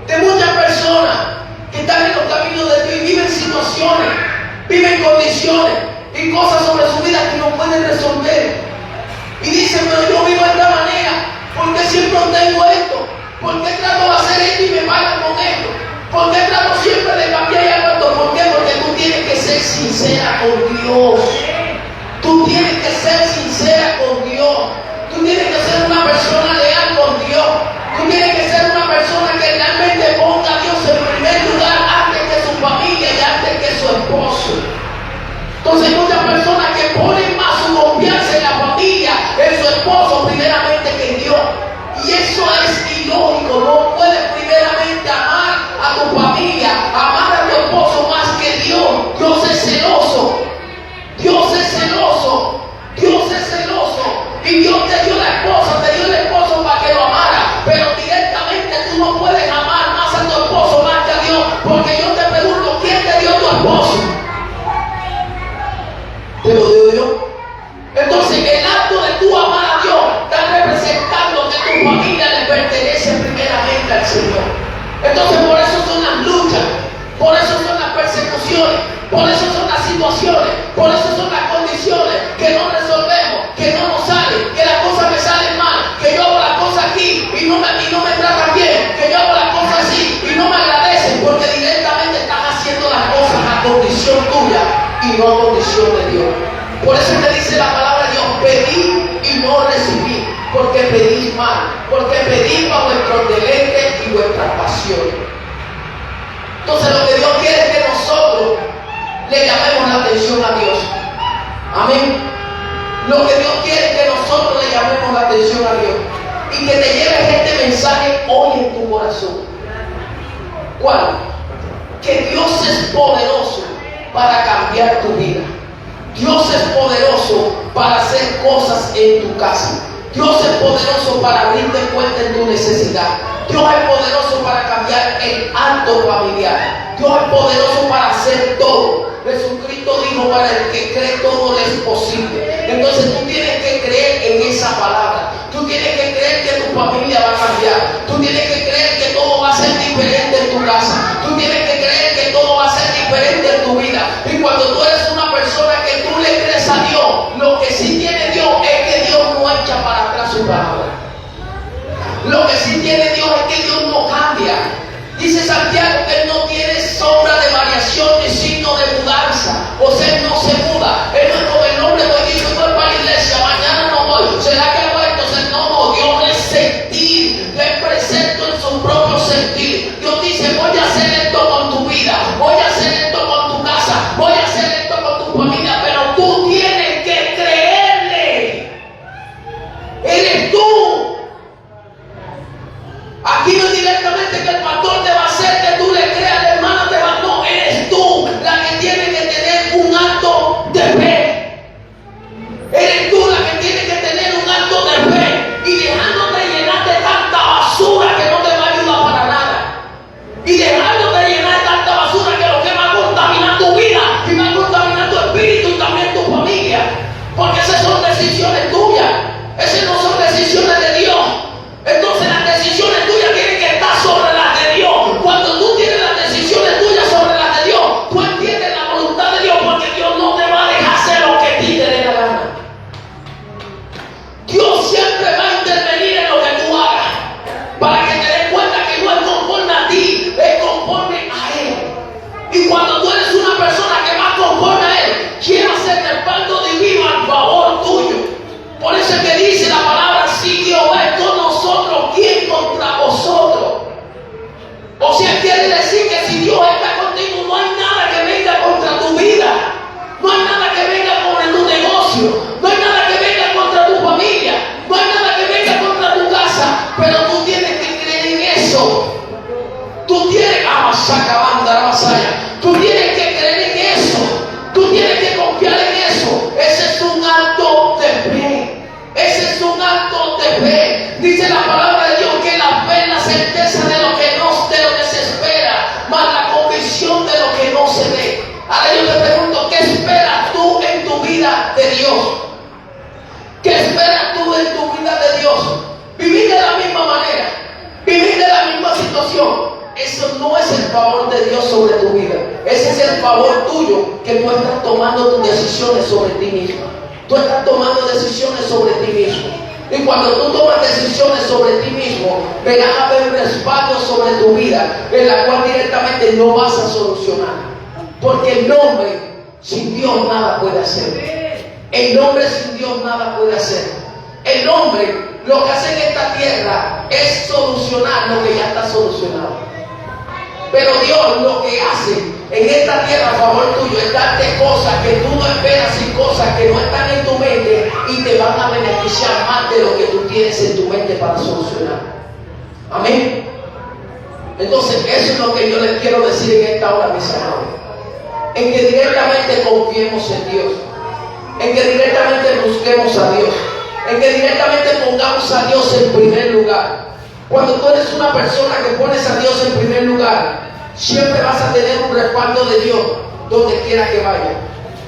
de muchas personas que están en los caminos de Dios y viven situaciones, viven condiciones y cosas sobre su vida que no pueden resolver. Y dicen: pero yo vivo de esta manera, ¿por qué siempre tengo esto? ¿Por qué trato de hacer esto y me pagan con esto? ¿Por qué trato siempre de cambiar y hago esto? ¿Por qué? Porque tú tienes que ser sincera con Dios. Tú tienes que ser sincera con Dios. Tú tienes que ser una persona leal con Dios. Tú tienes que ser una persona que realmente ponga a Dios en primer lugar antes que su familia y antes que su esposo. Entonces muchas personas que ponen más su confianza en la familia, en su esposo, primeramente que en Dios. Y eso es ilógico. No puedes primeramente amar a tu familia, amar a tu esposo más que Dios. Dios es celoso. Dios es celoso. Dios es celoso. Y Dios te dio la esposa, te dio el esposo para que lo amara. Pero directamente tú no puedes amar más a tu esposo más que a Dios. Porque yo te pregunto: ¿quién te dio tu esposo? Te lo digo yo. Entonces el acto de tú amar a Dios está representando que tu familia le pertenece primeramente al Señor. Entonces por eso son las luchas, por eso son las persecuciones, por eso son las situaciones, por eso Por eso te dice la palabra de Dios: pedid y no recibid, porque pedís mal, porque pedís para vuestros deleites y vuestras pasiones. Entonces lo que Dios quiere es que nosotros le llamemos la atención a Dios. Amén. Lo que Dios quiere es que nosotros le llamemos la atención a Dios. Y que te lleves este mensaje hoy en tu corazón. ¿Cuál? Que Dios es poderoso para cambiar tu vida. Dios es poderoso para hacer cosas en tu casa. Dios es poderoso para abrirte cuenta en tu necesidad. Dios es poderoso para cambiar el acto familiar. Dios es poderoso para hacer todo. Jesucristo dijo: para el que cree todo le es posible. Entonces tú tienes que creer en esa palabra. Tú tienes que creer que tu familia va a cambiar. Tú tienes que creer que todo va a ser diferente en tu casa. Tú tienes que creer que todo va a ser diferente en tu vida. Y cuando tú eres una persona que tú le crees a Dios, lo que sí tiene Dios es que Dios no echa para atrás su palabra. Lo que sí tiene Dios es que Dios no cambia. Dice Santiago que Él no tiene sombra de variación ni signo de mudanza. O sea, Él no se muda. Él no es como el hombre que dice: voy para la iglesia, mañana no voy. ¿Será que voy? Entonces no, Dios es sentir. Yo es presento en su propio sentir. Dios dice: voy a hacer esto con tu vida, voy a hacer esto con tu casa, voy a hacer esto con tu familia. Pero tú tienes que creerle. Eres tú. Aquí no es directamente que el pastor te va a hacer que tú le creas, la hermana te va. No, eres tú la que tiene que tener un acto de fe. Eres tú la que tiene que tener un acto de fe. Y dejándote llenar de tanta basura que no te va a ayudar para nada. Y dejándote llenar de tanta basura que lo que va a contaminar tu vida y va a contaminar tu espíritu y también tu familia. Porque esas son decisiones tuyas. Esas no son decisiones de Dios. Entonces las decisiones tuyas tienen que estar sobre las de Dios. Cuando tú tienes las decisiones tuyas sobre las de Dios, tú entiendes la voluntad de Dios, porque Dios no te va a dejar hacer lo que a ti te dé la gana. Dios siempre va a intervenir en lo que tú hagas, para que te des cuenta que no es conforme a ti, es conforme a Él. Y cuando tú eres una persona que va conforme a Él, quiere hacer respaldo divino al favor tuyo. Por eso es que dice la palabra: si Jehová es con nosotros, ¿quién contra vosotros? O sea, quiere decir que si Dios está contigo, no hay nada que venga contra tu vida. No hay nada que venga contra tu negocio. No hay nada que venga contra tu familia. No hay nada que venga contra tu casa. Pero tú tienes que creer en eso. Tú tienes Tú tienes que creer en eso. Tú tienes que confiar en eso. Ese es un acto de fe. Ese es un acto de fe. Dice la palabra de Dios que la fe es la certeza de lo que se espera, más la convicción de lo que no se ve. Ahora yo te pregunto: ¿qué esperas tú en tu vida de Dios? ¿Qué esperas tú en tu vida de Dios? Vivir de la misma manera, vivir de la misma situación. Eso no es el favor de Dios sobre tu vida. Ese es el favor tuyo, que tú estás tomando tus decisiones sobre ti mismo. Tú estás tomando decisiones sobre ti mismo. Y cuando tú tomas decisiones sobre ti mismo, verás a haber un respaldo sobre tu vida, en la cual directamente no vas a solucionar. Porque el hombre sin Dios nada puede hacer. El hombre sin Dios nada puede hacer. El hombre lo que hace en esta tierra es solucionar lo que ya está solucionado. Pero Dios lo que hace en esta tierra a favor tuyo es darte cosas que tú no esperas y cosas que no están en tu mente y te van a beneficiar más de lo que tú tienes en tu mente para solucionar. Amén. Entonces eso es lo que yo les quiero decir en esta hora, mis amados. En que directamente confiemos en Dios. En que directamente busquemos a Dios. En que directamente pongamos a Dios en primer lugar. Cuando tú eres una persona que pones a Dios en primer lugar, siempre vas a tener un respaldo de Dios donde quiera que vaya.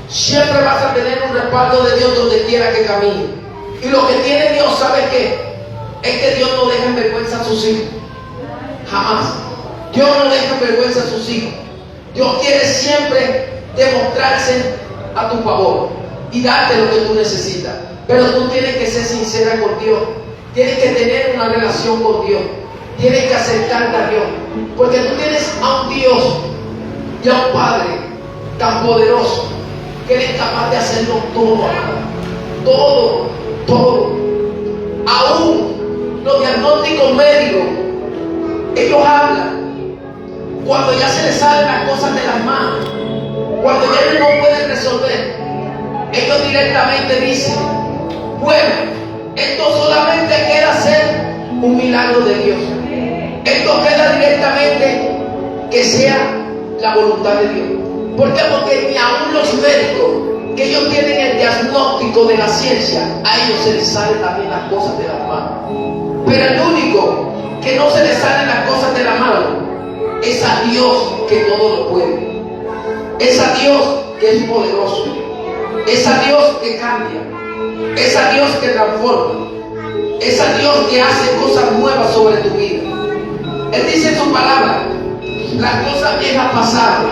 Siempre vas a tener un respaldo de Dios donde quiera que camine. Y lo que tiene Dios, ¿sabe qué? Es que Dios no deja en vergüenza a sus hijos. Jamás. Dios no deja en vergüenza a sus hijos. Dios quiere siempre demostrarse a tu favor y darte lo que tú necesitas. Pero tú tienes que ser sincera con Dios. Tienes que tener una relación con Dios. Tienes que acercarte a Dios. Porque tú tienes a un Dios y a un Padre tan poderoso que Él es capaz de hacerlo todo, amada. Todo. Aún los diagnósticos médicos, ellos hablan. Cuando ya se les salen las cosas de las manos, cuando ya ellos no pueden resolver, ellos directamente dicen: bueno, esto solamente queda hacer un milagro de Dios. Esto queda directamente que sea la voluntad de Dios. ¿Por qué? Porque ni aún los médicos, que ellos tienen el diagnóstico de la ciencia, a ellos se les salen también las cosas de las manos. Pero el único que no se les salen las cosas de la mano es a Dios, que todo lo puede. Es a Dios que es poderoso. Es a Dios que cambia. Es a Dios que transforma. Es a Dios que hace cosas nuevas sobre tu vida. Él dice en su palabra: las cosas viejas pasaron,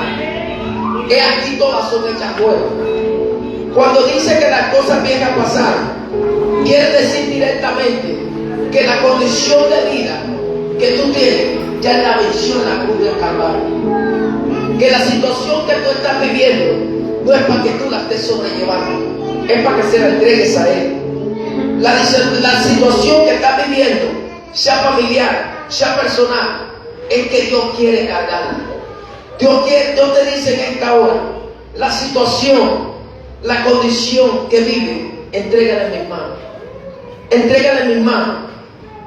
he aquí todas son hechas nuevas. Cuando dice que las cosas viejas pasaron, quiere decir directamente que la condición de vida que tú tienes ya la venció en la cruz del Calvario. Que la situación que tú estás viviendo no es para que tú la estés sobrellevando, es para que se la entregues a Él. La situación que estás viviendo, sea familiar, sea personal, es que Dios quiere cargarla. Dios te dice en esta hora: la situación, la condición que vive, entrégala en mis manos. Entrégala en mis manos.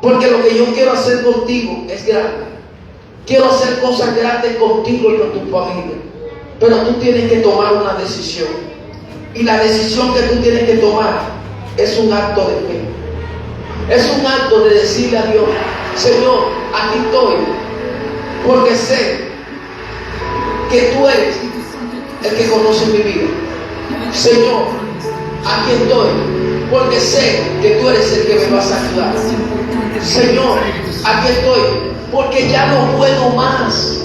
Porque lo que yo quiero hacer contigo es grande. Quiero hacer cosas grandes contigo y con tu familia. Pero tú tienes que tomar una decisión. Y la decisión que tú tienes que tomar es un acto de fe. Es un acto de decirle a Dios: Señor, aquí estoy, porque sé que tú eres el que conoce mi vida. Señor, aquí estoy, porque sé que tú eres el que me vas a ayudar. Señor, aquí estoy, porque ya no puedo más.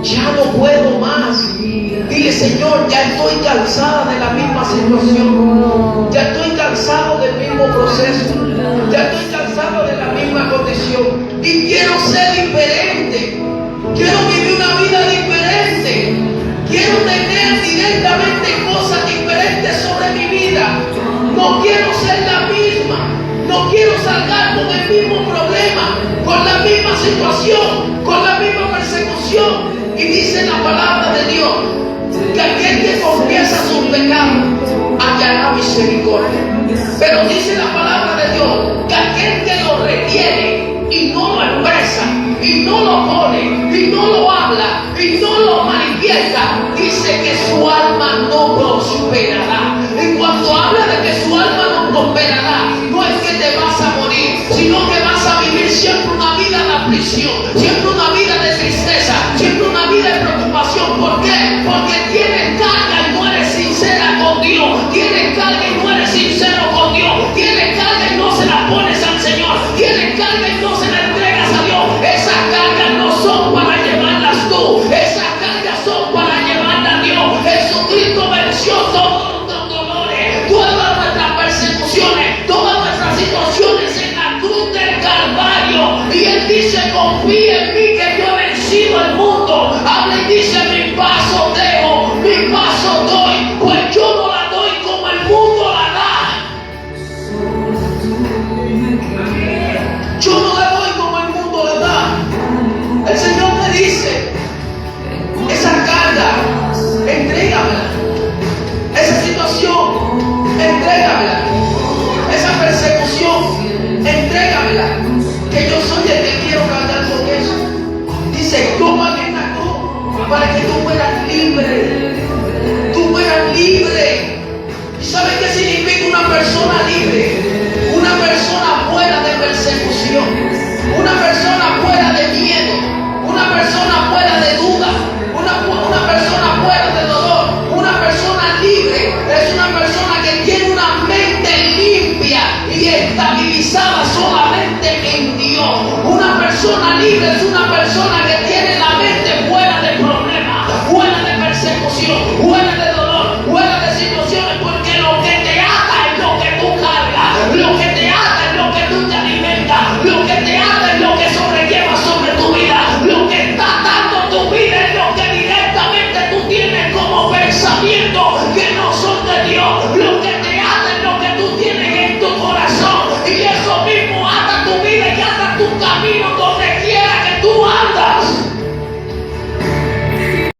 Ya no puedo más. Dile: Señor, ya estoy cansada de la misma situación. Ya estoy cansado del mismo proceso. Ya estoy cansado de la misma condición. Y quiero ser diferente. Quiero vivir una vida diferente. Quiero tener directamente cosas diferentes sobre mi vida. No quiero ser la misma. No quiero salgar con el mismo problema, con la misma situación, con la misma persecución. Y dice la palabra de Dios que aquel que confiesa sus pecados hallará misericordia. Pero dice la palabra de Dios que aquel que lo retiene y no lo expresa, y no lo pone, y no lo habla, y no lo manifiesta, dice que su alma no prosperará. Y cuando habla de que su alma no prosperará, no es que te vas a morir, sino que vas a vivir siempre una vida de aflicción, siempre una vida de tristeza, siempre una vida de preocupación. ¿Por qué? Porque tienes carga y no eres sincera con Dios. Tienes carga y no eres sincero con Dios. Tienes carga y no se la pones al Señor. Tienes carga y no se la entregas a Dios. Esas cargas no son para llevarlas tú. Esas cargas son para llevarlas a Dios. Jesucristo venció todos los dolores, todas nuestras persecuciones, todas nuestras situaciones en la cruz del Calvario. Y Él dice: confía en mí, que yo he vencido el mundo. Habla y dice: mi paso dejo, mi paso doy, pues yo no la doy como el mundo la da. Yo no la doy como el mundo la da. El Señor me dice: esa carga, entrégamela. Esa situación, entrégamela. Esa persecución, entrégamela. Que yo soy el que quiero cargar con eso. Dice: tómame en la cruz para que tú fueras libre. Tú fueras libre. ¿Y sabes qué significa una persona libre? Una persona fuera de persecución. Una persona fuera de miedo. Una persona fuera de duda. Una persona fuera de dolor. Una persona libre es una persona que tiene una mente limpia y estabilizada solamente en Dios. Una persona libre es una persona que tiene la mente fuera de problemas, fuera de persecución, fuera de dolor, fuera de situaciones, porque lo que te ata es lo que tú cargas, lo que te ata es lo que tú te alimentas, lo que te ata es lo que sobrellevas sobre tu vida, lo que está atando tu vida es lo que directamente tú tienes como pensamiento, que no camino donde quiera que tú andas.